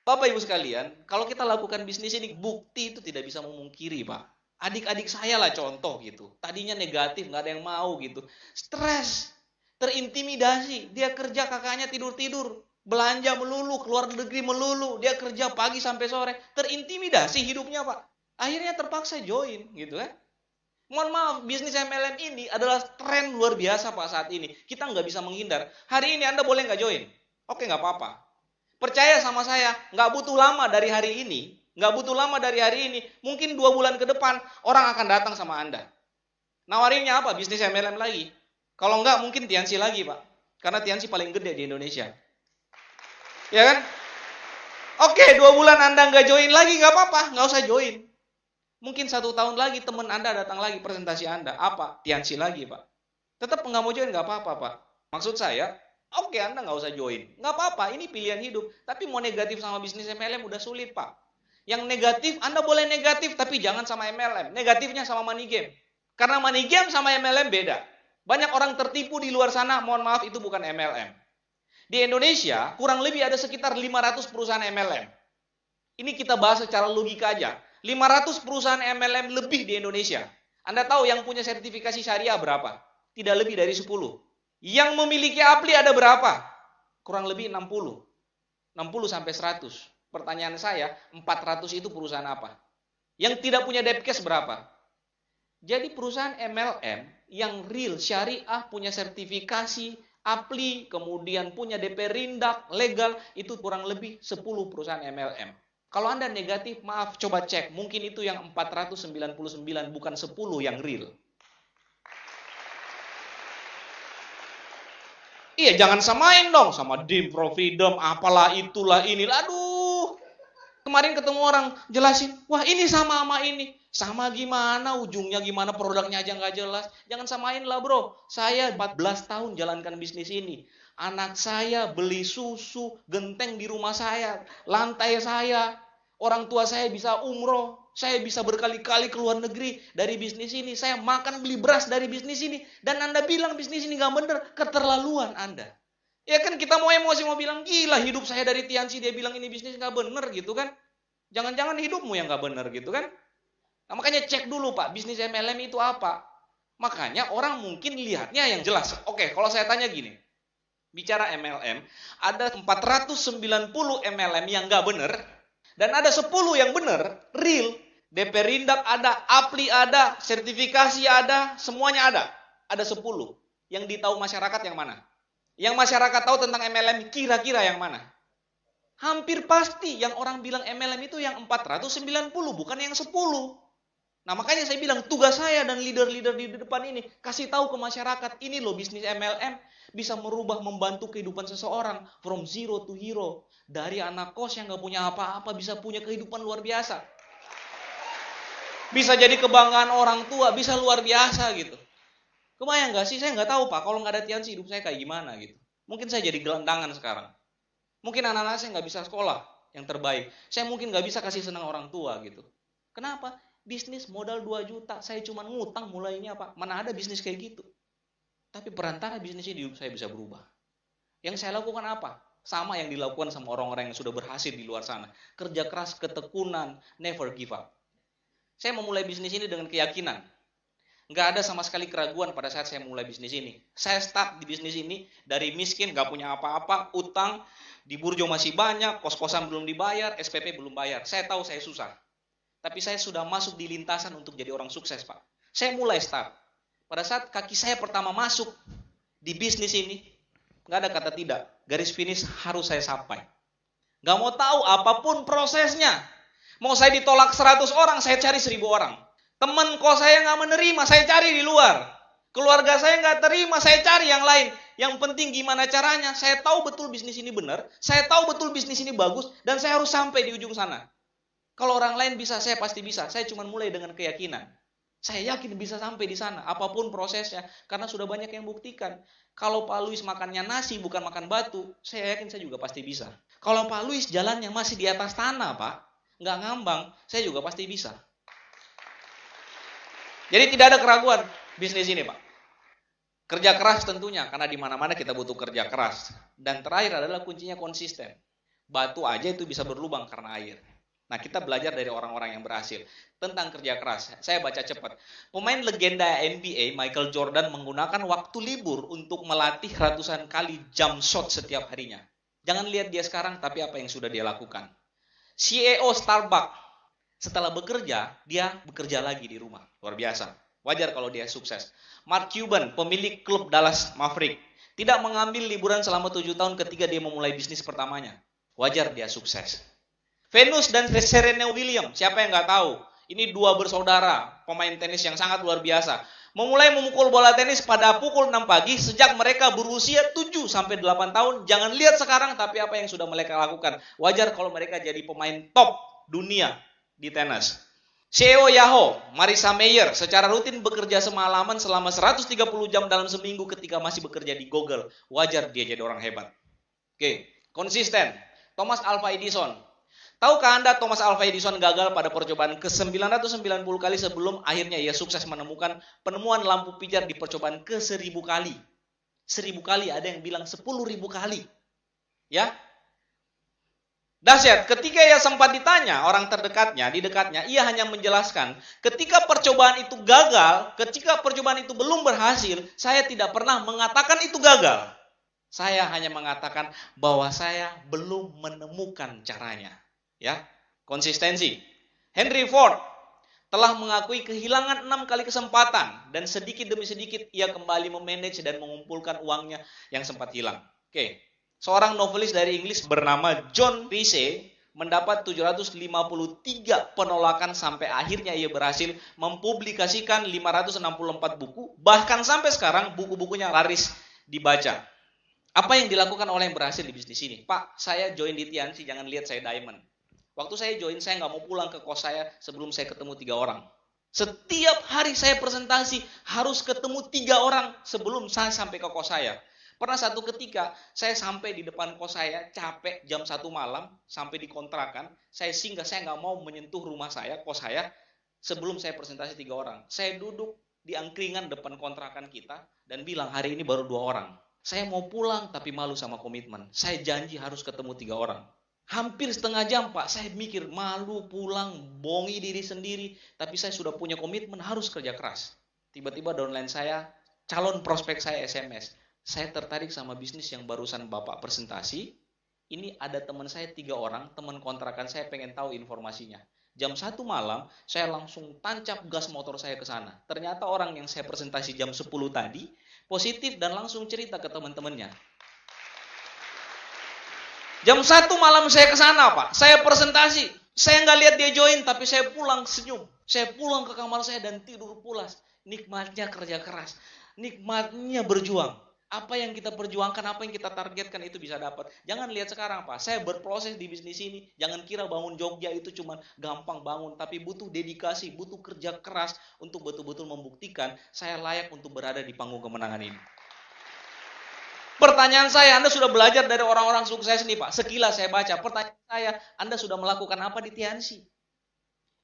Bapak Ibu sekalian, kalau kita lakukan bisnis ini, bukti itu tidak bisa memungkiri Pak. Adik-adik saya lah contoh gitu. Tadinya negatif, gak ada yang mau gitu. Stres, terintimidasi. Dia kerja kakaknya tidur-tidur. Belanja melulu, keluar negeri melulu. Dia kerja pagi sampai sore. Terintimidasi hidupnya Pak. Akhirnya terpaksa join gitu kan. Mohon maaf, bisnis MLM ini adalah tren luar biasa Pak saat ini. Kita nggak bisa menghindar. Hari ini Anda boleh nggak join? Oke nggak apa-apa. Percaya sama saya, nggak butuh lama dari hari ini. Nggak butuh lama dari hari ini. Mungkin 2 bulan ke depan, orang akan datang sama Anda. Nawarinnya apa? Bisnis MLM lagi. Kalau nggak, mungkin Tiansi lagi Pak. Karena Tiansi paling gede di Indonesia. Ya kan? Oke, 2 bulan Anda nggak join lagi, nggak apa-apa. Nggak usah join. Mungkin 1 tahun lagi teman Anda datang lagi presentasi Anda. Apa? Tiansi lagi Pak. Tetap nggak mau join nggak apa-apa Pak. Maksud saya, oke Anda nggak usah join. Nggak apa-apa, ini pilihan hidup. Tapi mau negatif sama bisnis MLM udah sulit Pak. Yang negatif, Anda boleh negatif, tapi jangan sama MLM. Negatifnya sama money game. Karena money game sama MLM beda. Banyak orang tertipu di luar sana, mohon maaf itu bukan MLM. Di Indonesia, kurang lebih ada sekitar 500 perusahaan MLM. Ini kita bahas secara logika aja. 500 perusahaan MLM lebih di Indonesia. Anda tahu yang punya sertifikasi syariah berapa? Tidak lebih dari 10. Yang memiliki apli ada berapa? Kurang lebih 60. 60 sampai 100. Pertanyaan saya, 400 itu perusahaan apa? Yang tidak punya Depkes berapa? Jadi perusahaan MLM yang real syariah punya sertifikasi Apli, kemudian punya DP Rindak, legal, itu kurang lebih 10 perusahaan MLM. Kalau Anda negatif, maaf, coba cek. Mungkin itu yang 499, bukan 10 yang real. Iya, jangan samain dong sama Dim, Freedom, apalah itulah inilah. Aduh. Kemarin ketemu orang jelasin, wah ini sama ini. Sama gimana, ujungnya gimana, produknya aja nggak jelas. Jangan samain lah bro. Saya 14 tahun jalankan bisnis ini. Anak saya beli susu, genteng di rumah saya, lantai saya. Orang tua saya bisa umroh. Saya bisa berkali-kali ke luar negeri dari bisnis ini. Saya makan beli beras dari bisnis ini. Dan Anda bilang bisnis ini nggak bener, keterlaluan Anda. Ya kan kita mau emosi, mau bilang, gila hidup saya dari Tiansi, dia bilang ini bisnis nggak bener gitu kan. Jangan-jangan hidupmu yang nggak bener gitu kan. Nah, makanya cek dulu Pak, bisnis MLM itu apa. Makanya orang mungkin lihatnya yang jelas. Oke, kalau saya tanya gini. Bicara MLM, ada 490 MLM yang nggak bener. Dan ada 10 yang bener, real. DP Rindak ada, Apli ada, sertifikasi ada, semuanya ada. Ada 10. Yang ditahu masyarakat yang mana? Yang masyarakat tahu tentang MLM kira-kira yang mana? Hampir pasti yang orang bilang MLM itu yang 490, bukan yang 10. Nah makanya saya bilang tugas saya dan leader-leader di depan ini, kasih tahu ke masyarakat, ini loh bisnis MLM bisa merubah, membantu kehidupan seseorang. From zero to hero. Dari anak kos yang gak punya apa-apa, bisa punya kehidupan luar biasa. Bisa jadi kebanggaan orang tua, bisa luar biasa gitu. Kebayang gak sih? Saya nggak tahu Pak, kalau nggak ada Tiansi hidup saya kayak gimana gitu. Mungkin saya jadi gelandangan sekarang. Mungkin anak-anak saya nggak bisa sekolah yang terbaik. Saya mungkin nggak bisa kasih senang orang tua gitu. Kenapa? Bisnis modal 2 juta, saya cuma ngutang mulainya Pak. Mana ada bisnis kayak gitu. Tapi perantara bisnis ini hidup saya bisa berubah. Yang saya lakukan apa? Sama yang dilakukan sama orang-orang yang sudah berhasil di luar sana. Kerja keras, ketekunan, never give up. Saya memulai bisnis ini dengan keyakinan. Nggak ada sama sekali keraguan pada saat saya mulai bisnis ini. Saya start di bisnis ini dari miskin, nggak punya apa-apa, utang, di burjo masih banyak, kos-kosan belum dibayar, SPP belum bayar. Saya tahu saya susah. Tapi saya sudah masuk di lintasan untuk jadi orang sukses, Pak. Saya mulai start. Pada saat kaki saya pertama masuk di bisnis ini, nggak ada kata tidak. Garis finish harus saya sampai. Nggak mau tahu apapun prosesnya. Mau saya ditolak 100 orang, saya cari 1000 orang. Teman kok saya nggak menerima, saya cari di luar. Keluarga saya nggak terima, saya cari yang lain. Yang penting gimana caranya, saya tahu betul bisnis ini benar, saya tahu betul bisnis ini bagus, dan saya harus sampai di ujung sana. Kalau orang lain bisa, saya pasti bisa. Saya cuma mulai dengan keyakinan. Saya yakin bisa sampai di sana, apapun prosesnya, karena sudah banyak yang buktikan. Kalau Pak Luis makannya nasi, bukan makan batu, saya yakin saya juga pasti bisa. Kalau Pak Luis jalannya masih di atas tanah, Pak, nggak ngambang, saya juga pasti bisa. Jadi tidak ada keraguan bisnis ini, Pak. Kerja keras tentunya, karena di mana-mana kita butuh kerja keras. Dan terakhir adalah kuncinya konsisten. Batu aja itu bisa berlubang karena air. Nah, kita belajar dari orang-orang yang berhasil tentang kerja keras. Saya baca cepat. Pemain legenda NBA Michael Jordan menggunakan waktu libur untuk melatih ratusan kali jump shot setiap harinya. Jangan lihat dia sekarang, tapi apa yang sudah dia lakukan. CEO Starbucks setelah bekerja, dia bekerja lagi di rumah. Luar biasa. Wajar kalau dia sukses. Mark Cuban, pemilik klub Dallas Maverick, tidak mengambil liburan selama 7 tahun ketika dia memulai bisnis pertamanya. Wajar dia sukses. Venus dan Serena Williams, siapa yang nggak tahu? Ini 2 bersaudara, pemain tenis yang sangat luar biasa. Memulai memukul bola tenis pada pukul 6 pagi sejak mereka berusia 7-8 tahun. Jangan lihat sekarang, tapi apa yang sudah mereka lakukan. Wajar kalau mereka jadi pemain top dunia di tenis. CEO Yahoo, Marissa Mayer, secara rutin bekerja semalaman selama 130 jam dalam seminggu ketika masih bekerja di Google. Wajar dia jadi orang hebat. Oke, konsisten. Thomas Alva Edison. Tahukah Anda Thomas Alva Edison gagal pada percobaan ke-990 kali sebelum akhirnya ia sukses menemukan penemuan lampu pijar di percobaan ke-1000 kali. 1000 kali, ada yang bilang 10.000 kali. Ya, dahsyat, ketika ia sempat ditanya orang terdekatnya, di dekatnya, ia hanya menjelaskan, ketika percobaan itu gagal, ketika percobaan itu belum berhasil, saya tidak pernah mengatakan itu gagal. Saya hanya mengatakan bahwa saya belum menemukan caranya. Ya, konsistensi. Henry Ford, telah mengakui kehilangan 6 kali kesempatan dan sedikit demi sedikit ia kembali memanage dan mengumpulkan uangnya yang sempat hilang. Oke. Seorang novelis dari Inggris bernama John Ritchie mendapat 753 penolakan sampai akhirnya ia berhasil mempublikasikan 564 buku, bahkan sampai sekarang buku-bukunya laris dibaca. Apa yang dilakukan oleh yang berhasil di bisnis ini? Pak, saya join di Tianxi, jangan lihat saya diamond. Waktu saya join, saya nggak mau pulang ke kos saya sebelum saya ketemu 3 orang. Setiap hari saya presentasi harus ketemu 3 orang sebelum saya sampai ke kos saya. Pernah satu ketika saya sampai di depan kos saya, capek jam 1 malam, sampai di kontrakan, saya singgah, saya nggak mau menyentuh rumah saya, kos saya, sebelum saya presentasi 3 orang. Saya duduk di angkringan depan kontrakan kita dan bilang hari ini baru 2 orang. Saya mau pulang tapi malu sama komitmen. Saya janji harus ketemu 3 orang. Hampir setengah jam Pak, saya mikir malu pulang, bohongi diri sendiri. Tapi saya sudah punya komitmen harus kerja keras. Tiba-tiba downline saya, calon prospek saya SMS. Saya tertarik sama bisnis yang barusan Bapak presentasi. Ini ada teman saya 3 orang, teman kontrakan saya pengen tahu informasinya. Jam 1 malam, saya langsung tancap gas motor saya ke sana. Ternyata orang yang saya presentasi jam 10 tadi, positif dan langsung cerita ke teman-temannya. Jam 1 malam saya ke sana, Pak. Saya presentasi. Saya nggak lihat dia join, tapi saya pulang senyum. Saya pulang ke kamar saya dan tidur pulas. Nikmatnya kerja keras. Nikmatnya berjuang. Apa yang kita perjuangkan, apa yang kita targetkan itu bisa dapat. Jangan lihat sekarang, Pak. Saya berproses di bisnis ini. Jangan kira bangun Jogja itu cuma gampang bangun. Tapi butuh dedikasi, butuh kerja keras untuk betul-betul membuktikan saya layak untuk berada di panggung kemenangan ini. Pertanyaan saya, Anda sudah belajar dari orang-orang sukses nih Pak. Sekilas saya baca, pertanyaan saya, Anda sudah melakukan apa di Tianxi?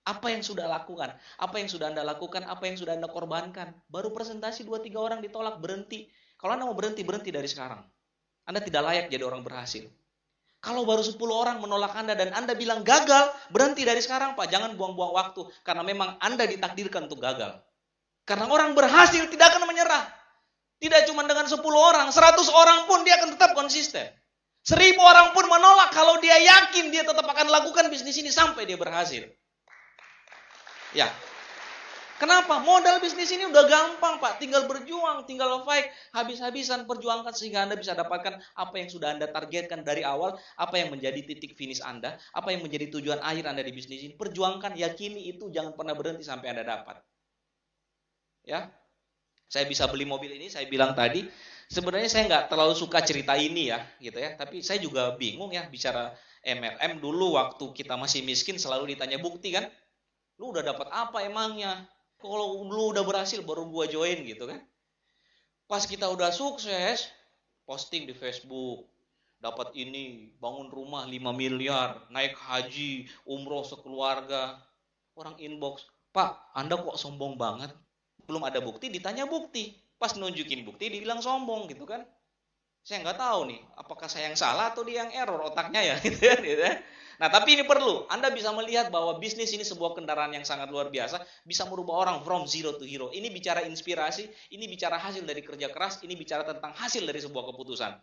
Apa yang sudah lakukan? Apa yang sudah Anda lakukan? Apa yang sudah Anda korbankan? Baru presentasi 2-3 orang ditolak, berhenti. Kalau Anda mau berhenti, berhenti dari sekarang. Anda tidak layak jadi orang berhasil. Kalau baru 10 orang menolak Anda dan Anda bilang gagal, berhenti dari sekarang Pak. Jangan buang-buang waktu. Karena memang Anda ditakdirkan untuk gagal. Karena orang berhasil tidak akan menyerah. Tidak cuma dengan 10 orang, 100 orang pun dia akan tetap konsisten. 1000 orang pun menolak kalau dia yakin dia tetap akan lakukan bisnis ini sampai dia berhasil. Ya. Kenapa? Modal bisnis ini udah gampang Pak. Tinggal berjuang, tinggal fight. Habis-habisan perjuangkan sehingga Anda bisa dapatkan apa yang sudah Anda targetkan dari awal. Apa yang menjadi titik finish Anda. Apa yang menjadi tujuan akhir Anda di bisnis ini. Perjuangkan, yakini itu, jangan pernah berhenti sampai Anda dapat. Ya. Saya bisa beli mobil ini, saya bilang tadi, sebenarnya saya nggak terlalu suka cerita ini ya, gitu ya. Tapi saya juga bingung ya bicara MLM dulu waktu kita masih miskin selalu ditanya bukti kan. Lu udah dapat apa emangnya? Kalau lu udah berhasil baru gua join gitu kan. Pas kita udah sukses, posting di Facebook, dapat ini, bangun rumah 5 miliar, naik haji, umroh sekeluarga. Orang inbox, Pak, Anda kok sombong banget? Belum ada bukti, ditanya bukti. Pas nunjukin bukti, dibilang sombong gitu kan. Saya nggak tahu nih, apakah saya yang salah atau dia yang error otaknya ya. Gitu ya. Nah, tapi ini perlu. Anda bisa melihat bahwa bisnis ini sebuah kendaraan yang sangat luar biasa. Bisa merubah orang from zero to hero. Ini bicara inspirasi, ini bicara hasil dari kerja keras, ini bicara tentang hasil dari sebuah keputusan.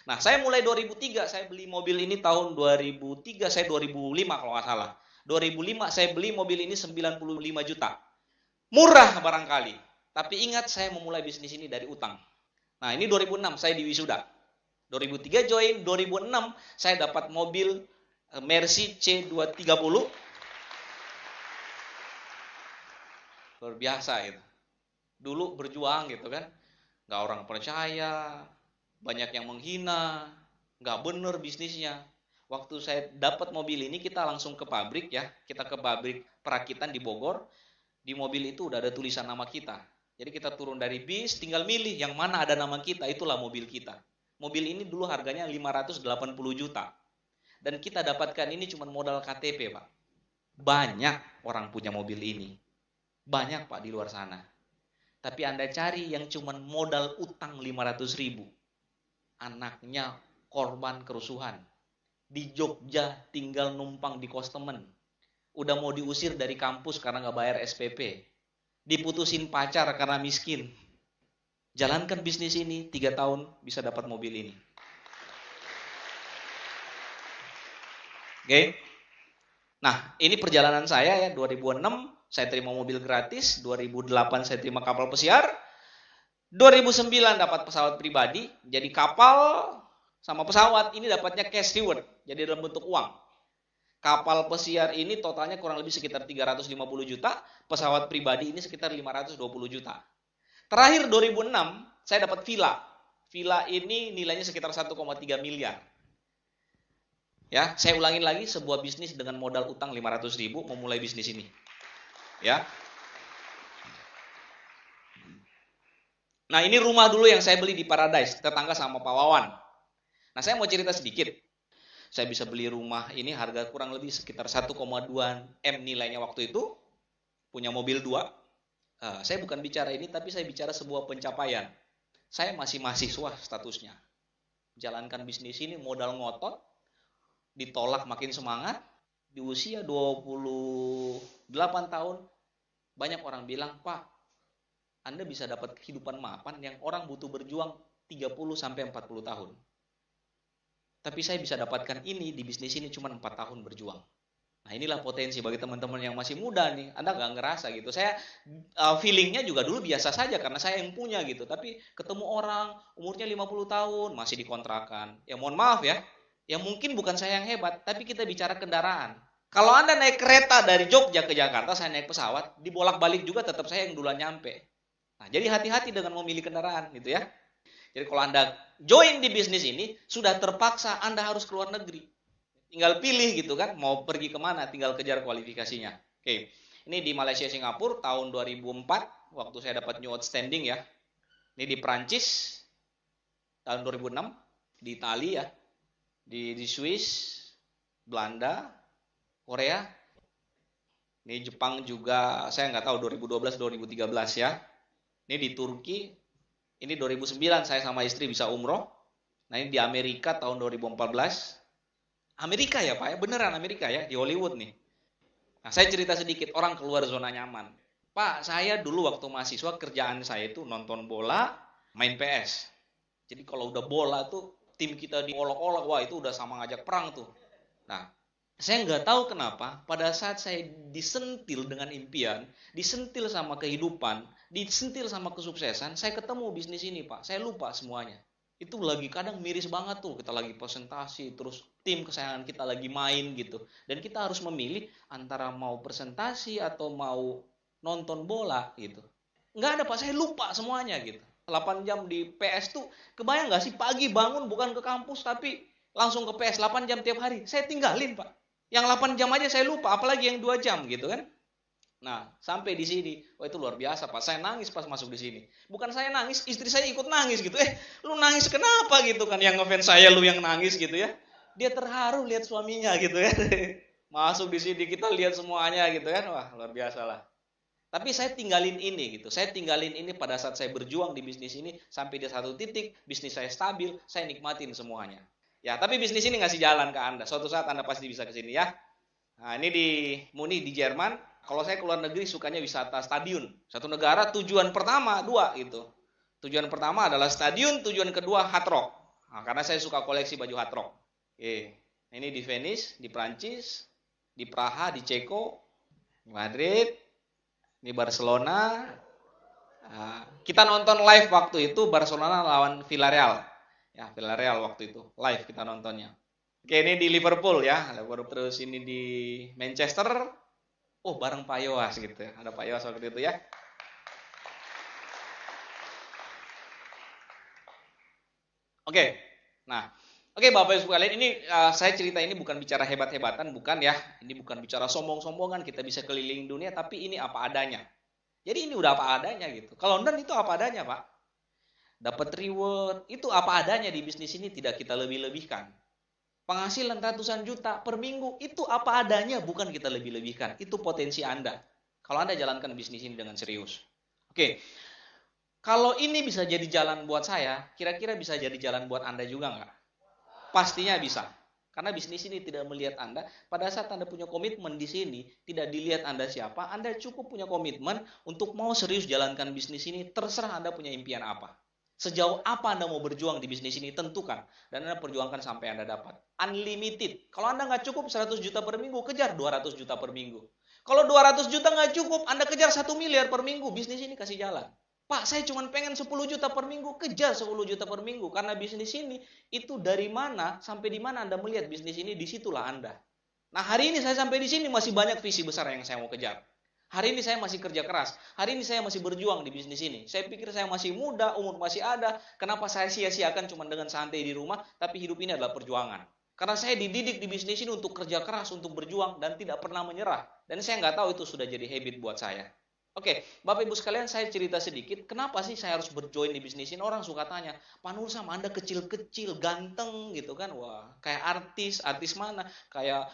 Nah, saya mulai 2003, saya beli mobil ini tahun 2003, saya 2005 kalau nggak salah. 2005 saya beli mobil ini 95 juta. Murah barangkali, tapi ingat saya memulai bisnis ini dari utang. Nah ini 2006 saya di wisuda. 2003 join, 2006 saya dapat mobil Mercy C230. Luar biasa itu. Dulu berjuang gitu kan, nggak orang percaya, banyak yang menghina, nggak bener bisnisnya. Waktu saya dapat mobil ini kita langsung ke pabrik ya, kita ke pabrik perakitan di Bogor. Di mobil itu udah ada tulisan nama kita. Jadi kita turun dari bis, tinggal milih yang mana ada nama kita, itulah mobil kita. Mobil ini dulu harganya 580 juta. Dan kita dapatkan ini cuma modal KTP, Pak. Banyak orang punya mobil ini. Banyak, Pak, di luar sana. Tapi Anda cari yang cuma modal utang 500 ribu. Anaknya korban kerusuhan. Di Jogja tinggal numpang di kos temen. Udah mau diusir dari kampus karena nggak bayar SPP. Diputusin pacar karena miskin. Jalankan bisnis ini, 3 tahun bisa dapat mobil ini. Oke. Nah, ini perjalanan saya ya, 2006 saya terima mobil gratis, 2008 saya terima kapal pesiar, 2009 dapat pesawat pribadi, jadi kapal sama pesawat ini dapatnya cash reward, jadi dalam bentuk uang. Kapal pesiar ini totalnya kurang lebih sekitar 350 juta, pesawat pribadi ini sekitar 520 juta. Terakhir 2006 saya dapat villa. Villa ini nilainya sekitar 1,3 miliar. Ya, saya ulangin lagi, sebuah bisnis dengan modal utang 500 ribu memulai bisnis ini. Ya. Nah, ini rumah dulu yang saya beli di Paradise, tetangga sama Pak Wawan. Nah, saya mau cerita sedikit. Saya bisa beli rumah ini harga kurang lebih sekitar 1,2 M nilainya waktu itu. Punya mobil 2. Saya bukan bicara ini, tapi saya bicara sebuah pencapaian. Saya masih mahasiswa statusnya. Jalankan bisnis ini modal ngotot, ditolak makin semangat. Di usia 28 tahun, banyak orang bilang, Pak, Anda bisa dapat kehidupan mapan yang orang butuh berjuang 30-40 tahun. Tapi saya bisa dapatkan ini di bisnis ini cuma 4 tahun berjuang. Nah, inilah potensi bagi teman-teman yang masih muda nih. Anda nggak ngerasa gitu. Saya feelingnya juga dulu biasa saja karena saya yang punya gitu. Tapi ketemu orang umurnya 50 tahun masih dikontrakan. Ya mohon maaf ya. Ya mungkin bukan saya yang hebat, tapi kita bicara kendaraan. Kalau Anda naik kereta dari Jogja ke Jakarta, saya naik pesawat, dibolak-balik juga tetap saya yang duluan nyampe. Nah, jadi hati-hati dengan memilih kendaraan gitu ya. Jadi kalau Anda join di bisnis ini, sudah terpaksa Anda harus keluar negeri. Tinggal pilih gitu kan, mau pergi kemana, tinggal kejar kualifikasinya. Oke, ini di Malaysia Singapura tahun 2004, waktu saya dapat New Outstanding ya. Ini di Prancis tahun 2006, di Italia ya, di Swiss, Belanda, Korea. Ini Jepang juga, saya nggak tahu 2012-2013 ya. Ini di Turki, ini 2009 saya sama istri bisa umroh. Nah ini di Amerika tahun 2014. Amerika ya Pak ya, beneran Amerika ya, di Hollywood nih. Nah saya cerita sedikit, orang keluar zona nyaman. Pak, saya dulu waktu mahasiswa kerjaan saya itu nonton bola, main PS. Jadi kalau udah bola tuh, tim kita diolok-olok, wah itu udah sama ngajak perang tuh. Nah, saya nggak tahu kenapa, pada saat saya disentil dengan impian, disentil sama kehidupan, disentil sama kesuksesan, saya ketemu bisnis ini Pak, saya lupa semuanya. Itu lagi kadang miris banget tuh, kita lagi presentasi, terus tim kesayangan kita lagi main gitu. Dan kita harus memilih antara mau presentasi atau mau nonton bola gitu. Nggak ada Pak, saya lupa semuanya gitu. 8 jam di PS tuh, kebayang nggak sih pagi bangun bukan ke kampus tapi langsung ke PS 8 jam tiap hari. Saya tinggalin Pak. Yang 8 jam aja saya lupa, apalagi yang 2 jam gitu kan. Nah, sampai di sini, wah itu luar biasa Pak. Saya nangis pas masuk di sini. Bukan saya nangis, istri saya ikut nangis gitu. Lu nangis kenapa gitu kan? Yang ngefans saya lu yang nangis gitu ya. Dia terharu lihat suaminya gitu ya. Masuk di sini kita lihat semuanya gitu kan. Wah, luar biasa lah. Tapi saya tinggalin ini gitu. Saya tinggalin ini pada saat saya berjuang di bisnis ini sampai di satu titik bisnis saya stabil, saya nikmatin semuanya. Ya, tapi bisnis ini ngasih jalan ke Anda. Suatu saat Anda pasti bisa ke sini ya. Nah, ini di Munich di Jerman. Kalau saya keluar negeri sukanya wisata stadion. Satu negara tujuan pertama 2 gitu. Tujuan pertama adalah stadion, tujuan kedua hard rock. Nah, karena saya suka koleksi baju hard rock. Oke. Ini di Venice, di Prancis, di Praha, di Ceko, di Madrid, di Barcelona. Nah, kita nonton live waktu itu Barcelona lawan Villarreal. Ya, Villarreal waktu itu live kita nontonnya. Oke, ini di Liverpool ya. Terus ini di Manchester. Oh, bareng Pak Yowas gitu ya. Ada Pak Yowas waktu itu ya. Oke. Nah, oke Bapak Ibu sekalian, ini saya cerita ini bukan bicara hebat-hebatan, bukan ya. Ini bukan bicara sombong-sombongan, kita bisa keliling dunia, tapi ini apa adanya. Jadi ini udah apa adanya gitu. Kalau London itu apa adanya, Pak. Dapat reward, itu apa adanya di bisnis ini, tidak kita lebih-lebihkan. Penghasilan ratusan juta per minggu, itu apa adanya, bukan kita lebih-lebihkan. Itu potensi Anda. Kalau Anda jalankan bisnis ini dengan serius. Oke, kalau ini bisa jadi jalan buat saya, kira-kira bisa jadi jalan buat Anda juga nggak? Pastinya bisa. Karena bisnis ini tidak melihat Anda. Pada saat Anda punya komitmen di sini, tidak dilihat Anda siapa, Anda cukup punya komitmen untuk mau serius jalankan bisnis ini, terserah Anda punya impian apa. Sejauh apa Anda mau berjuang di bisnis ini, tentukan. Dan Anda perjuangkan sampai Anda dapat. Unlimited. Kalau Anda nggak cukup 100 juta per minggu, kejar 200 juta per minggu. Kalau 200 juta nggak cukup, Anda kejar 1 miliar per minggu, bisnis ini kasih jalan. Pak, saya cuma pengen 10 juta per minggu, kejar 10 juta per minggu. Karena bisnis ini, itu dari mana sampai di mana Anda melihat bisnis ini, disitulah Anda. Nah, hari ini saya sampai di sini masih banyak visi besar yang saya mau kejar. Hari ini saya masih kerja keras. Hari ini saya masih berjuang di bisnis ini. Saya pikir saya masih muda, umur masih ada. Kenapa saya sia-siakan cuma dengan santai di rumah, tapi hidup ini adalah perjuangan. Karena saya dididik di bisnis ini untuk kerja keras, untuk berjuang, dan tidak pernah menyerah. Dan saya nggak tahu itu sudah jadi habit buat saya. Oke, Bapak Ibu sekalian, saya cerita sedikit. Kenapa sih saya harus berjoin di bisnis ini? Orang suka tanya, Pak Nur sama Anda kecil-kecil, ganteng gitu kan? Wah, kayak artis mana? Kayak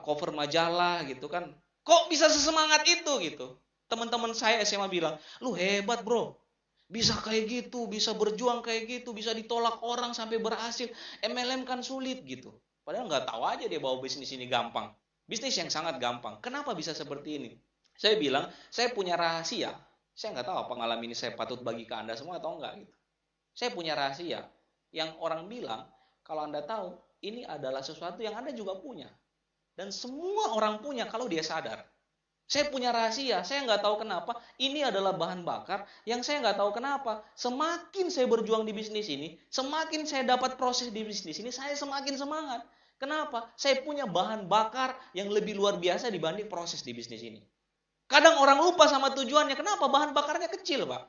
cover majalah gitu kan? Kok bisa sesemangat itu gitu? Teman-teman saya SMA bilang, lu hebat bro. Bisa kayak gitu, bisa berjuang kayak gitu, bisa ditolak orang sampai berhasil. MLM kan sulit gitu. Padahal nggak tahu aja dia bawa bisnis ini gampang. Bisnis yang sangat gampang. Kenapa bisa seperti ini? Saya bilang, saya punya rahasia. Saya nggak tahu apa pengalaman ini saya patut bagi ke Anda semua atau enggak gitu. Saya punya rahasia yang orang bilang, kalau Anda tahu, ini adalah sesuatu yang Anda juga punya. Dan semua orang punya kalau dia sadar. Saya punya rahasia, saya nggak tahu kenapa, ini adalah bahan bakar yang saya nggak tahu kenapa. Semakin saya berjuang di bisnis ini, semakin saya dapat proses di bisnis ini, saya semakin semangat. Kenapa? Saya punya bahan bakar yang lebih luar biasa dibanding proses di bisnis ini. Kadang orang lupa sama tujuannya. Kenapa? Bahan bakarnya kecil, Pak.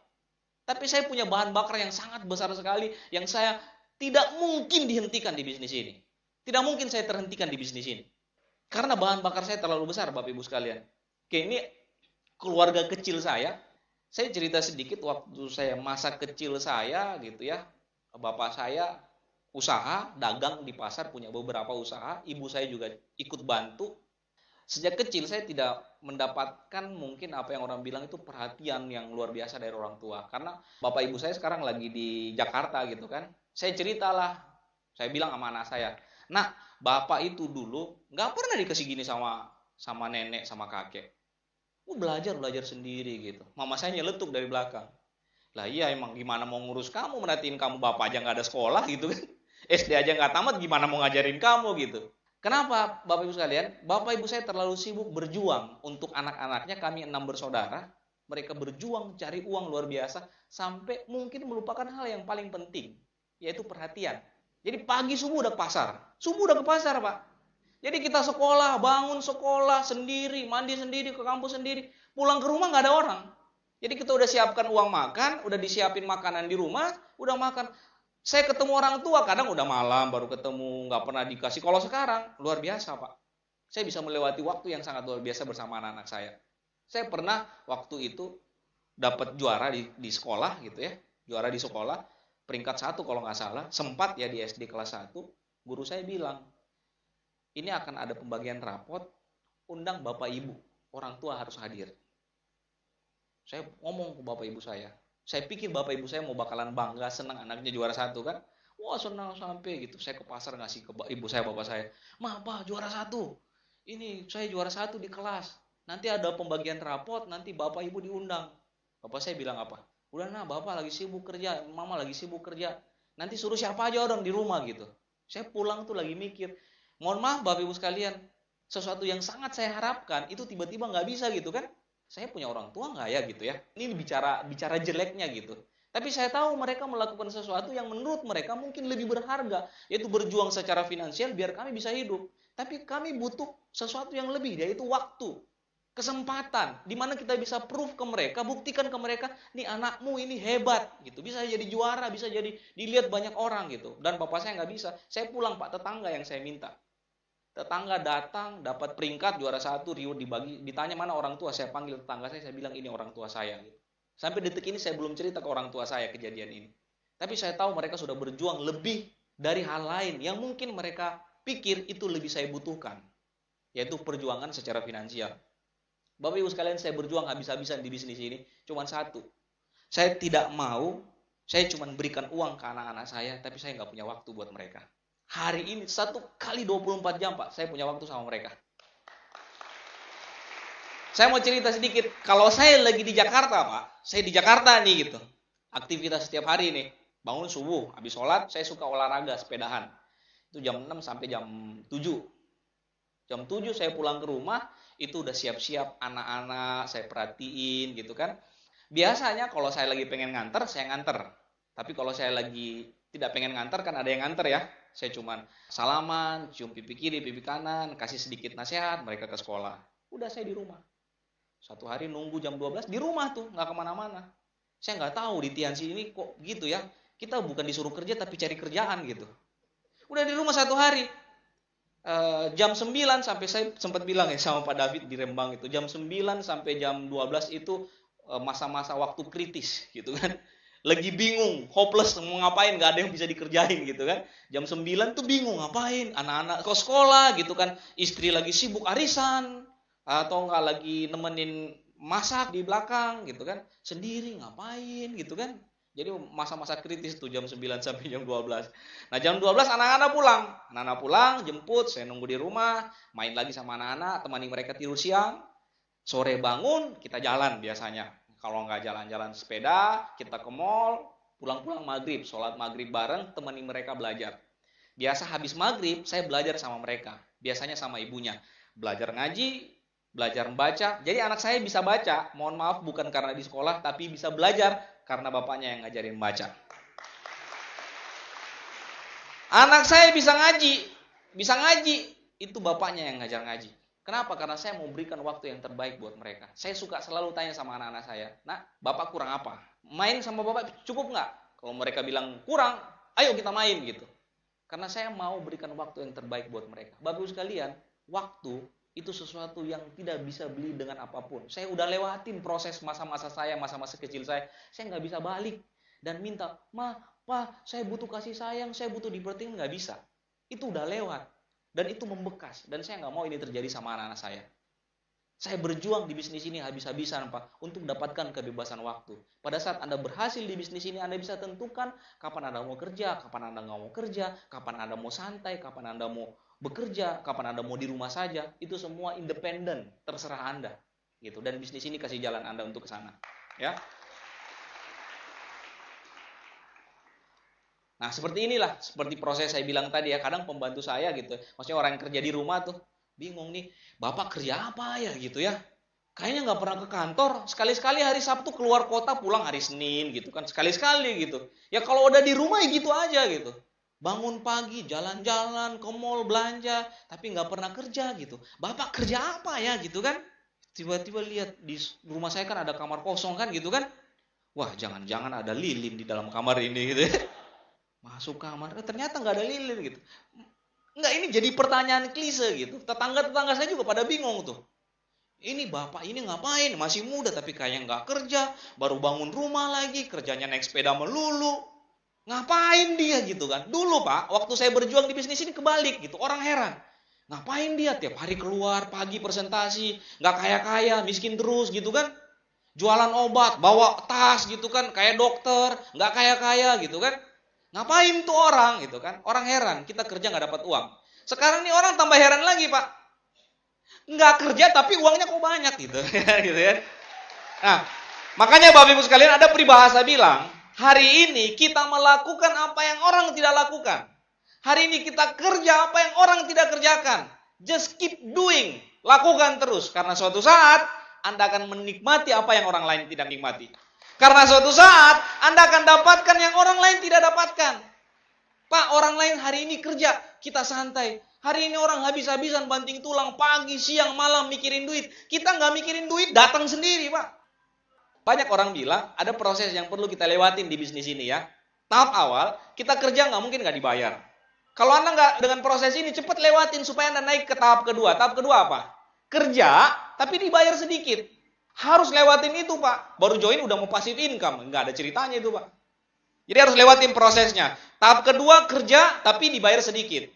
Tapi saya punya bahan bakar yang sangat besar sekali, yang saya tidak mungkin dihentikan di bisnis ini. Tidak mungkin saya terhentikan di bisnis ini. Karena bahan bakar saya terlalu besar, Bapak Ibu sekalian. Oke, ini keluarga kecil saya. Saya cerita sedikit waktu saya masa kecil saya gitu ya. Bapak saya usaha, dagang di pasar, punya beberapa usaha. Ibu saya juga ikut bantu. Sejak kecil saya tidak mendapatkan mungkin apa yang orang bilang itu perhatian yang luar biasa dari orang tua. Karena bapak ibu saya sekarang lagi di Jakarta gitu kan. Saya ceritalah, saya bilang sama anak saya, nah bapak itu dulu nggak pernah dikasih gini sama nenek, sama kakek. Belajar sendiri gitu. Mama saya nyeletuk dari belakang. Lah iya emang gimana mau ngurus kamu, merhatiin kamu, bapak aja nggak ada sekolah gitu kan. SD aja nggak tamat, gimana mau ngajarin kamu gitu. Kenapa Bapak Ibu sekalian? Bapak Ibu saya terlalu sibuk berjuang untuk anak-anaknya, kami 6 bersaudara. Mereka berjuang cari uang luar biasa sampai mungkin melupakan hal yang paling penting, yaitu perhatian. Jadi pagi subuh udah ke pasar. Subuh udah ke pasar, Pak. Jadi kita sekolah, bangun sekolah sendiri, mandi sendiri, ke kampus sendiri. Pulang ke rumah nggak ada orang. Jadi kita udah siapkan uang makan, udah disiapin makanan di rumah, udah makan. Saya ketemu orang tua, kadang udah malam baru ketemu, nggak pernah dikasih. Kalau sekarang, luar biasa Pak. Saya bisa melewati waktu yang sangat luar biasa bersama anak-anak saya. Saya pernah waktu itu dapat juara di sekolah gitu ya. Juara di sekolah, peringkat 1 kalau nggak salah. Sempat ya di SD kelas 1, guru saya bilang, ini akan ada pembagian rapot, undang Bapak Ibu. Orang tua harus hadir. Saya ngomong ke Bapak Ibu saya pikir Bapak Ibu saya mau bakalan bangga, senang anaknya juara 1 kan. Wah senang sampai gitu. Saya ke pasar ngasih ke ibu saya, bapak saya. Ma, Pak juara 1. Ini saya juara 1 di kelas. Nanti ada pembagian rapot, nanti Bapak Ibu diundang. Bapak saya bilang apa? Udah nah, Bapak lagi sibuk kerja, Mama lagi sibuk kerja. Nanti suruh siapa aja orang di rumah gitu. Saya pulang tuh lagi mikir. Mohon maaf Bapak Ibu sekalian, sesuatu yang sangat saya harapkan itu tiba-tiba nggak bisa gitu kan. Saya punya orang tua nggak ya gitu ya. Ini bicara jeleknya gitu. Tapi saya tahu mereka melakukan sesuatu yang menurut mereka mungkin lebih berharga, yaitu berjuang secara finansial biar kami bisa hidup. Tapi kami butuh sesuatu yang lebih, yaitu waktu, kesempatan, di mana kita bisa proof ke mereka, buktikan ke mereka, nih anakmu ini hebat gitu, bisa jadi juara, bisa jadi dilihat banyak orang gitu. Dan bapak saya nggak bisa. Saya pulang Pak, tetangga yang saya minta. Tetangga datang, dapat peringkat juara 1, riuh dibagi, ditanya mana orang tua, saya panggil tetangga saya bilang ini orang tua saya. Sampai detik ini saya belum cerita ke orang tua saya kejadian ini. Tapi saya tahu mereka sudah berjuang lebih dari hal lain yang mungkin mereka pikir itu lebih saya butuhkan, yaitu perjuangan secara finansial. Bapak Ibu sekalian, saya berjuang habis-habisan di bisnis ini, cuma satu. Saya tidak mau, saya cuma berikan uang ke anak-anak saya, tapi saya nggak punya waktu buat mereka. Hari ini 1 kali 24 jam Pak, saya punya waktu sama mereka. Saya mau cerita sedikit, kalau saya lagi di Jakarta Pak, saya di Jakarta nih gitu. Aktivitas setiap hari nih, bangun subuh, habis sholat, saya suka olahraga, sepedahan. Itu jam 6 sampai jam 7. Jam 7 saya pulang ke rumah, itu udah siap-siap anak-anak, saya perhatiin gitu kan. Biasanya kalau saya lagi pengen nganter, saya nganter. Tapi kalau saya lagi tidak pengen nganter, kan ada yang nganter ya. Saya cuman salaman, cium pipi kiri, pipi kanan, kasih sedikit nasihat, mereka ke sekolah. Udah saya di rumah. Satu hari nunggu jam 12, di rumah tuh, nggak kemana-mana. Saya nggak tahu di Tianxi ini kok gitu ya. Kita bukan disuruh kerja, tapi cari kerjaan gitu. Udah di rumah satu hari. Jam 9 sampai saya sempat bilang ya sama Pak David di Rembang itu, jam 9 sampai jam 12 itu masa-masa waktu kritis gitu kan. Lagi bingung, hopeless, mau ngapain, gak ada yang bisa dikerjain gitu kan. Jam 9 tuh bingung ngapain, anak-anak ke sekolah gitu kan, istri lagi sibuk arisan, atau enggak lagi nemenin masak di belakang gitu kan, sendiri ngapain gitu kan. Jadi masa-masa kritis tuh jam 9 sampai jam 12. Nah jam 12 anak-anak pulang. Anak-anak pulang, jemput, saya nunggu di rumah, main lagi sama anak-anak, temani mereka tidur siang. Sore bangun, kita jalan biasanya. Kalau nggak jalan-jalan sepeda, kita ke mall, pulang-pulang maghrib, sholat maghrib bareng, temani mereka belajar. Biasa habis maghrib, saya belajar sama mereka. Biasanya sama ibunya. Belajar ngaji, belajar membaca. Jadi anak saya bisa baca, mohon maaf bukan karena di sekolah, tapi bisa belajar karena bapaknya yang ngajarin baca. Anak saya bisa ngaji, itu bapaknya yang ngajar ngaji. Kenapa? Karena saya mau berikan waktu yang terbaik buat mereka. Saya suka selalu tanya sama anak-anak saya, "Nak, bapak kurang apa? Main sama bapak cukup nggak?" Kalau mereka bilang kurang, ayo kita main gitu. Karena saya mau berikan waktu yang terbaik buat mereka. Bapak Ibu sekalian, waktu itu sesuatu yang tidak bisa beli dengan apapun. Saya udah lewatin proses masa-masa saya, masa-masa kecil saya nggak bisa balik dan minta, "Ma, Pa, saya butuh kasih sayang, saya butuh diperhatiin," nggak bisa. Itu udah lewat dan itu membekas dan saya nggak mau ini terjadi sama anak-anak saya. Saya berjuang di bisnis ini habis-habisan, Pak, untuk mendapatkan kebebasan waktu. Pada saat Anda berhasil di bisnis ini, Anda bisa tentukan kapan Anda mau kerja, kapan Anda nggak mau kerja, kapan Anda mau santai, kapan Anda mau bekerja, kapan Anda mau di rumah saja. Itu semua independen, terserah Anda. Gitu. Dan bisnis ini kasih jalan Anda untuk ke sana. Ya. Nah, seperti inilah, seperti proses saya bilang tadi ya, kadang pembantu saya gitu, maksudnya orang yang kerja di rumah tuh, bingung nih, "Bapak kerja apa ya?" gitu ya. Kayaknya nggak pernah ke kantor, sekali-sekali hari Sabtu keluar kota, pulang hari Senin gitu kan, sekali-sekali gitu. Ya kalau udah di rumah ya gitu aja gitu. Bangun pagi, jalan-jalan, ke mall, belanja, tapi nggak pernah kerja gitu. "Bapak kerja apa ya?" gitu kan. Tiba-tiba lihat di rumah saya kan ada kamar kosong kan gitu kan. Wah, jangan-jangan ada lilin di dalam kamar ini gitu ya. Masuk kamar, ternyata nggak ada lilin gitu. Nggak, ini jadi pertanyaan klise gitu. Tetangga-tetangga saya juga pada bingung tuh. Ini bapak ini ngapain? Masih muda tapi kayaknya nggak kerja. Baru bangun rumah lagi, kerjanya naik sepeda melulu. Ngapain dia gitu kan? Dulu Pak, waktu saya berjuang di bisnis ini kebalik gitu. Orang heran. Ngapain dia tiap hari keluar, pagi presentasi, nggak kaya-kaya, miskin terus gitu kan? Jualan obat, bawa tas gitu kan, kayak dokter, nggak kaya-kaya gitu kan? Ngapain tuh orang gitu kan? Orang heran, kita kerja nggak dapat uang. Sekarang nih orang tambah heran lagi Pak. Nggak kerja tapi uangnya kok banyak gitu. Gitu ya. Nah, makanya Bapak Ibu sekalian ada peribahasa bilang, hari ini kita melakukan apa yang orang tidak lakukan. Hari ini kita kerja apa yang orang tidak kerjakan. Just keep doing. Lakukan terus. Karena suatu saat Anda akan menikmati apa yang orang lain tidak nikmati. Karena suatu saat Anda akan dapatkan yang orang lain tidak dapatkan. Pak, orang lain hari ini kerja, kita santai. Hari ini orang habis-habisan banting tulang pagi, siang, malam mikirin duit. Kita nggak mikirin duit, datang sendiri Pak. Banyak orang bilang ada proses yang perlu kita lewatin di bisnis ini ya. Tahap awal, kita kerja nggak mungkin nggak dibayar. Kalau Anda nggak dengan proses ini, cepat lewatin supaya Anda naik ke tahap kedua. Tahap kedua apa? Kerja, tapi dibayar sedikit. Harus lewatin itu Pak. Baru join udah mau passive income. Nggak ada ceritanya itu Pak. Jadi harus lewatin prosesnya. Tahap kedua, kerja, tapi dibayar sedikit.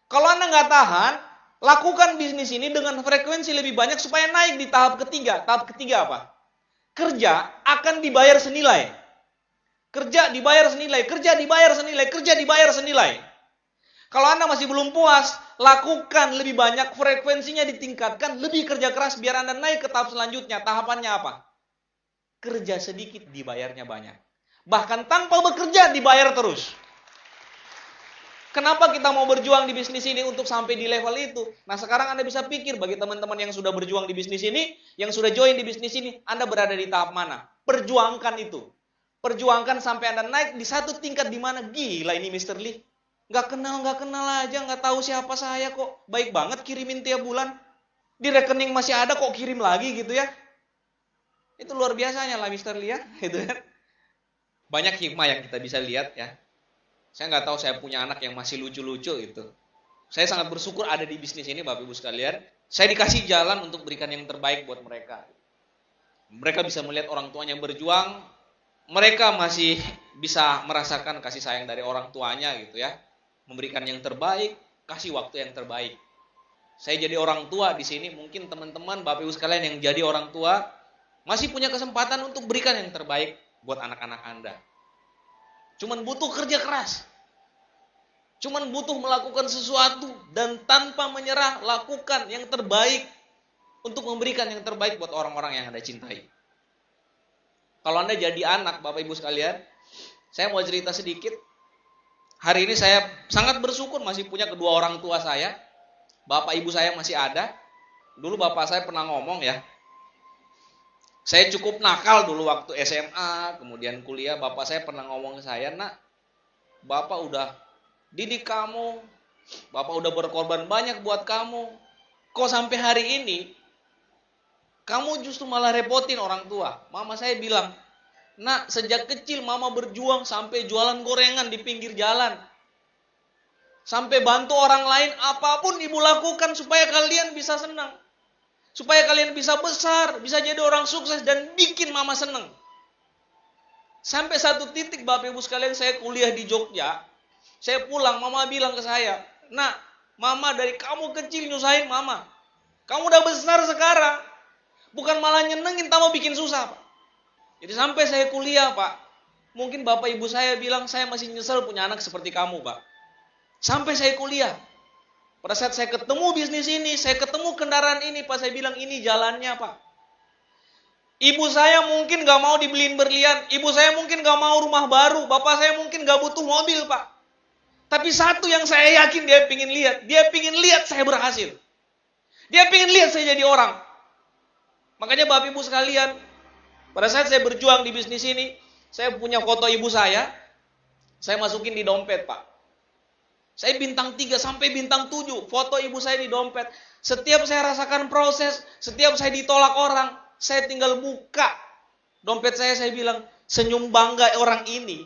Kalau Anda nggak tahan, lakukan bisnis ini dengan frekuensi lebih banyak supaya naik di tahap ketiga. Tahap ketiga apa? Kerja akan dibayar senilai. Kerja dibayar senilai, kerja dibayar senilai, kerja dibayar senilai. Kalau Anda masih belum puas, lakukan lebih banyak, frekuensinya ditingkatkan, lebih kerja keras biar Anda naik ke tahap selanjutnya. Tahapannya apa? Kerja sedikit, dibayarnya banyak. Bahkan tanpa bekerja, dibayar terus. Kenapa kita mau berjuang di bisnis ini untuk sampai di level itu? Nah, sekarang Anda bisa pikir bagi teman-teman yang sudah berjuang di bisnis ini, yang sudah join di bisnis ini, Anda berada di tahap mana? Perjuangkan itu. Perjuangkan sampai Anda naik di satu tingkat di mana gila ini Mr. Lee. Nggak kenal aja, nggak tahu siapa saya kok. Baik banget kirimin tiap bulan. Di rekening masih ada kok kirim lagi gitu ya. Itu luar biasanya lah Mr. Lee ya. Gitu kan. Banyak hikmah yang kita bisa lihat ya. Saya nggak tahu saya punya anak yang masih lucu-lucu gitu. Saya sangat bersyukur ada di bisnis ini Bapak Ibu sekalian. Saya dikasih jalan untuk berikan yang terbaik buat mereka. Mereka bisa melihat orang tuanya berjuang. Mereka masih bisa merasakan kasih sayang dari orang tuanya gitu ya. Memberikan yang terbaik, kasih waktu yang terbaik. Saya jadi orang tua di sini, mungkin teman-teman Bapak Ibu sekalian yang jadi orang tua masih punya kesempatan untuk berikan yang terbaik buat anak-anak Anda. Cuman butuh kerja keras. Cuman butuh melakukan sesuatu dan tanpa menyerah lakukan yang terbaik untuk memberikan yang terbaik buat orang-orang yang Anda cintai. Kalau Anda jadi anak Bapak Ibu sekalian, saya mau cerita sedikit. Hari ini saya sangat bersyukur masih punya kedua orang tua saya. Bapak Ibu saya masih ada. Dulu bapak saya pernah ngomong ya. Saya cukup nakal dulu waktu SMA, kemudian kuliah. Bapak saya pernah ngomong ke saya, nak, bapak udah didik kamu, bapak udah berkorban banyak buat kamu. Kok sampai hari ini, kamu justru malah repotin orang tua. Mama saya bilang, nak, sejak kecil mama berjuang sampai jualan gorengan di pinggir jalan. Sampai bantu orang lain, apapun ibu lakukan supaya kalian bisa senang. Supaya kalian bisa besar, bisa jadi orang sukses dan bikin mama seneng. Sampai satu titik Bapak Ibu sekalian saya kuliah di Jogja. Saya pulang, mama bilang ke saya, nak, mama dari kamu kecil nyusahin mama. Kamu udah besar sekarang. Bukan malah nyenengin, tambah bikin susah, Pak. Jadi sampai saya kuliah, Pak. Mungkin Bapak Ibu saya bilang, saya masih nyesel punya anak seperti kamu, Pak. Sampai saya kuliah. Pada saat saya ketemu bisnis ini, saya ketemu kendaraan ini, Pak, saya bilang ini jalannya, Pak. Ibu saya mungkin gak mau dibeliin berlian, ibu saya mungkin gak mau rumah baru, bapak saya mungkin gak butuh mobil, Pak. Tapi satu yang saya yakin dia pingin lihat saya berhasil. Dia pingin lihat saya jadi orang. Makanya Bapak Ibu sekalian, pada saat saya berjuang di bisnis ini, saya punya foto ibu saya masukin di dompet, Pak. Saya bintang 3 sampai bintang 7, foto ibu saya di dompet. Setiap saya rasakan proses, setiap saya ditolak orang, saya tinggal buka dompet saya bilang, senyum bangga orang ini.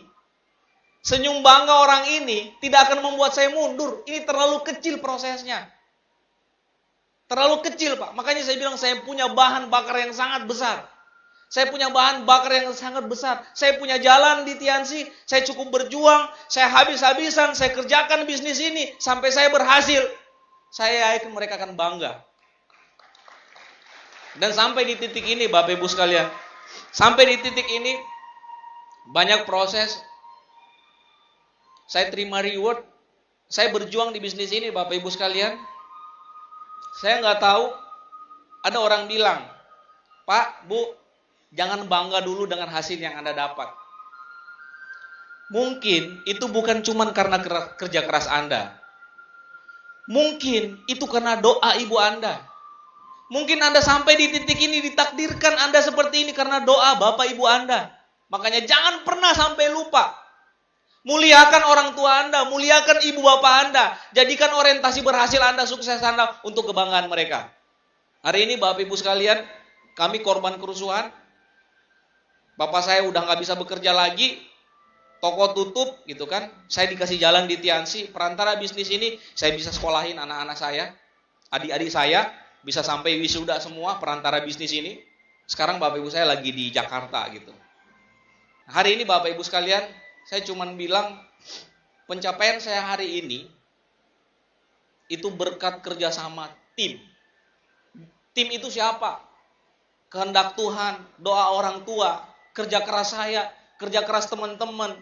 Senyum bangga orang ini tidak akan membuat saya mundur. Ini terlalu kecil prosesnya. Terlalu kecil, Pak. Makanya saya bilang saya punya bahan bakar yang sangat besar. Saya punya bahan bakar yang sangat besar. Saya punya jalan di Tiansi. Saya cukup berjuang. Saya habis-habisan. Saya kerjakan bisnis ini. Sampai saya berhasil. Saya yakin mereka akan bangga. Dan sampai di titik ini Bapak Ibu sekalian. Sampai di titik ini. Banyak proses. Saya terima reward. Saya berjuang di bisnis ini Bapak Ibu sekalian. Saya nggak tahu. Ada orang bilang, Pak, Bu, jangan bangga dulu dengan hasil yang Anda dapat. Mungkin itu bukan cuma karena kerja keras Anda. Mungkin itu karena doa ibu Anda. Mungkin Anda sampai di titik ini ditakdirkan Anda seperti ini karena doa Bapak Ibu Anda. Makanya jangan pernah sampai lupa. Muliakan orang tua Anda, muliakan ibu bapak Anda. Jadikan orientasi berhasil Anda, sukses Anda untuk kebanggaan mereka. Hari ini Bapak Ibu sekalian, kami korban kerusuhan. Bapak saya udah gak bisa bekerja lagi, toko tutup gitu kan. Saya dikasih jalan di Tiansi, perantara bisnis ini saya bisa sekolahin anak-anak saya, adik-adik saya, bisa sampai wisuda semua perantara bisnis ini. Sekarang Bapak Ibu saya lagi di Jakarta gitu. Hari ini Bapak Ibu sekalian, saya cuman bilang pencapaian saya hari ini itu berkat kerjasama tim. Tim itu siapa? Kehendak Tuhan, doa orang tua, kerja keras saya, kerja keras teman-teman,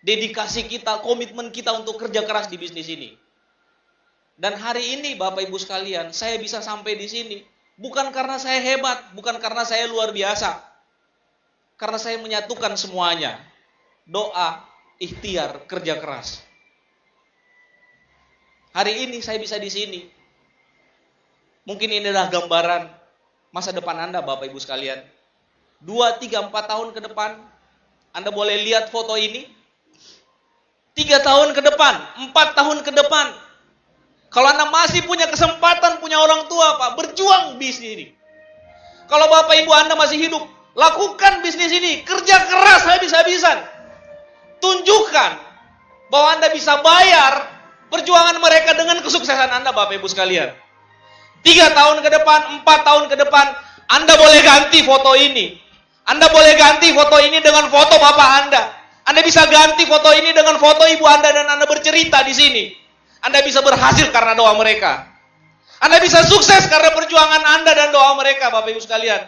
dedikasi kita, komitmen kita untuk kerja keras di bisnis ini. Dan hari ini Bapak Ibu sekalian, saya bisa sampai di sini bukan karena saya hebat, bukan karena saya luar biasa. Karena saya menyatukan semuanya. Doa, ikhtiar, kerja keras. Hari ini saya bisa di sini. Mungkin ini adalah gambaran masa depan Anda, Bapak Ibu sekalian. 2, 3, 4 tahun ke depan, Anda boleh lihat foto ini. 3 tahun ke depan, 4 tahun ke depan. Kalau Anda masih punya kesempatan, punya orang tua, Pak, berjuang bisnis ini. Kalau Bapak Ibu Anda masih hidup, lakukan bisnis ini. Kerja keras habis-habisan. Tunjukkan bahwa Anda bisa bayar perjuangan mereka dengan kesuksesan Anda, Bapak Ibu sekalian. 3 tahun ke depan, 4 tahun ke depan, Anda boleh ganti foto ini. Anda boleh ganti foto ini dengan foto Bapak Anda. Anda bisa ganti foto ini dengan foto Ibu Anda dan Anda bercerita di sini. Anda bisa berhasil karena doa mereka. Anda bisa sukses karena perjuangan Anda dan doa mereka, Bapak Ibu sekalian.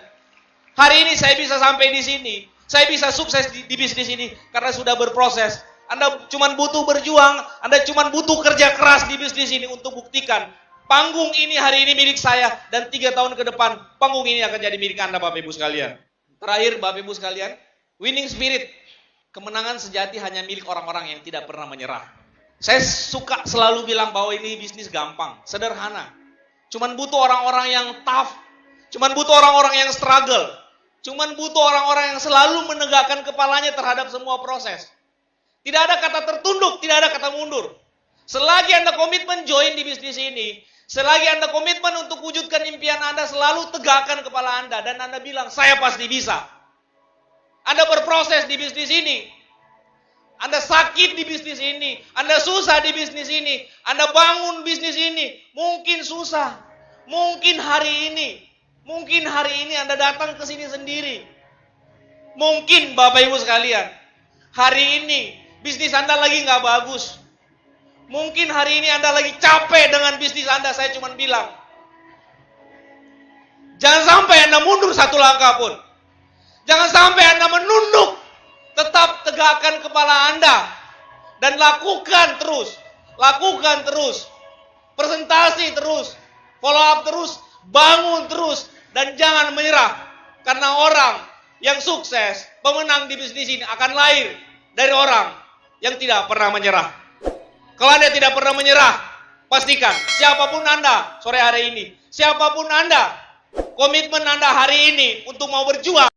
Hari ini saya bisa sampai di sini. Saya bisa sukses di bisnis ini karena sudah berproses. Anda cuma butuh berjuang, Anda cuma butuh kerja keras di bisnis ini untuk buktikan. Panggung ini hari ini milik saya dan 3 tahun ke depan panggung ini akan jadi milik Anda, Bapak Ibu sekalian. Terakhir, Bapak Ibu sekalian, winning spirit. Kemenangan sejati hanya milik orang-orang yang tidak pernah menyerah. Saya suka selalu bilang bahwa ini bisnis gampang, sederhana. Cuman butuh orang-orang yang tough, cuman butuh orang-orang yang struggle, cuman butuh orang-orang yang selalu menegakkan kepalanya terhadap semua proses. Tidak ada kata tertunduk, tidak ada kata mundur. Selagi Anda komitmen join di bisnis ini, selagi Anda komitmen untuk wujudkan impian Anda, selalu tegakkan kepala Anda dan Anda bilang, saya pasti bisa. Anda berproses di bisnis ini. Anda sakit di bisnis ini. Anda susah di bisnis ini. Anda bangun bisnis ini. Mungkin susah. Mungkin hari ini. Mungkin hari ini Anda datang ke sini sendiri. Mungkin Bapak Ibu sekalian. Hari ini bisnis Anda lagi nggak bagus. Mungkin hari ini Anda lagi capek dengan bisnis Anda. Saya cuma bilang. Jangan sampai Anda mundur satu langkah pun. Jangan sampai Anda menunduk. Tetap tegakkan kepala Anda. Dan lakukan terus. Lakukan terus. Presentasi terus. Follow up terus. Bangun terus. Dan jangan menyerah. Karena orang yang sukses, pemenang di bisnis ini akan lahir dari orang yang tidak pernah menyerah. Kalau Anda tidak pernah menyerah, pastikan siapapun Anda sore hari ini. Siapapun Anda, komitmen Anda hari ini untuk mau berjuang.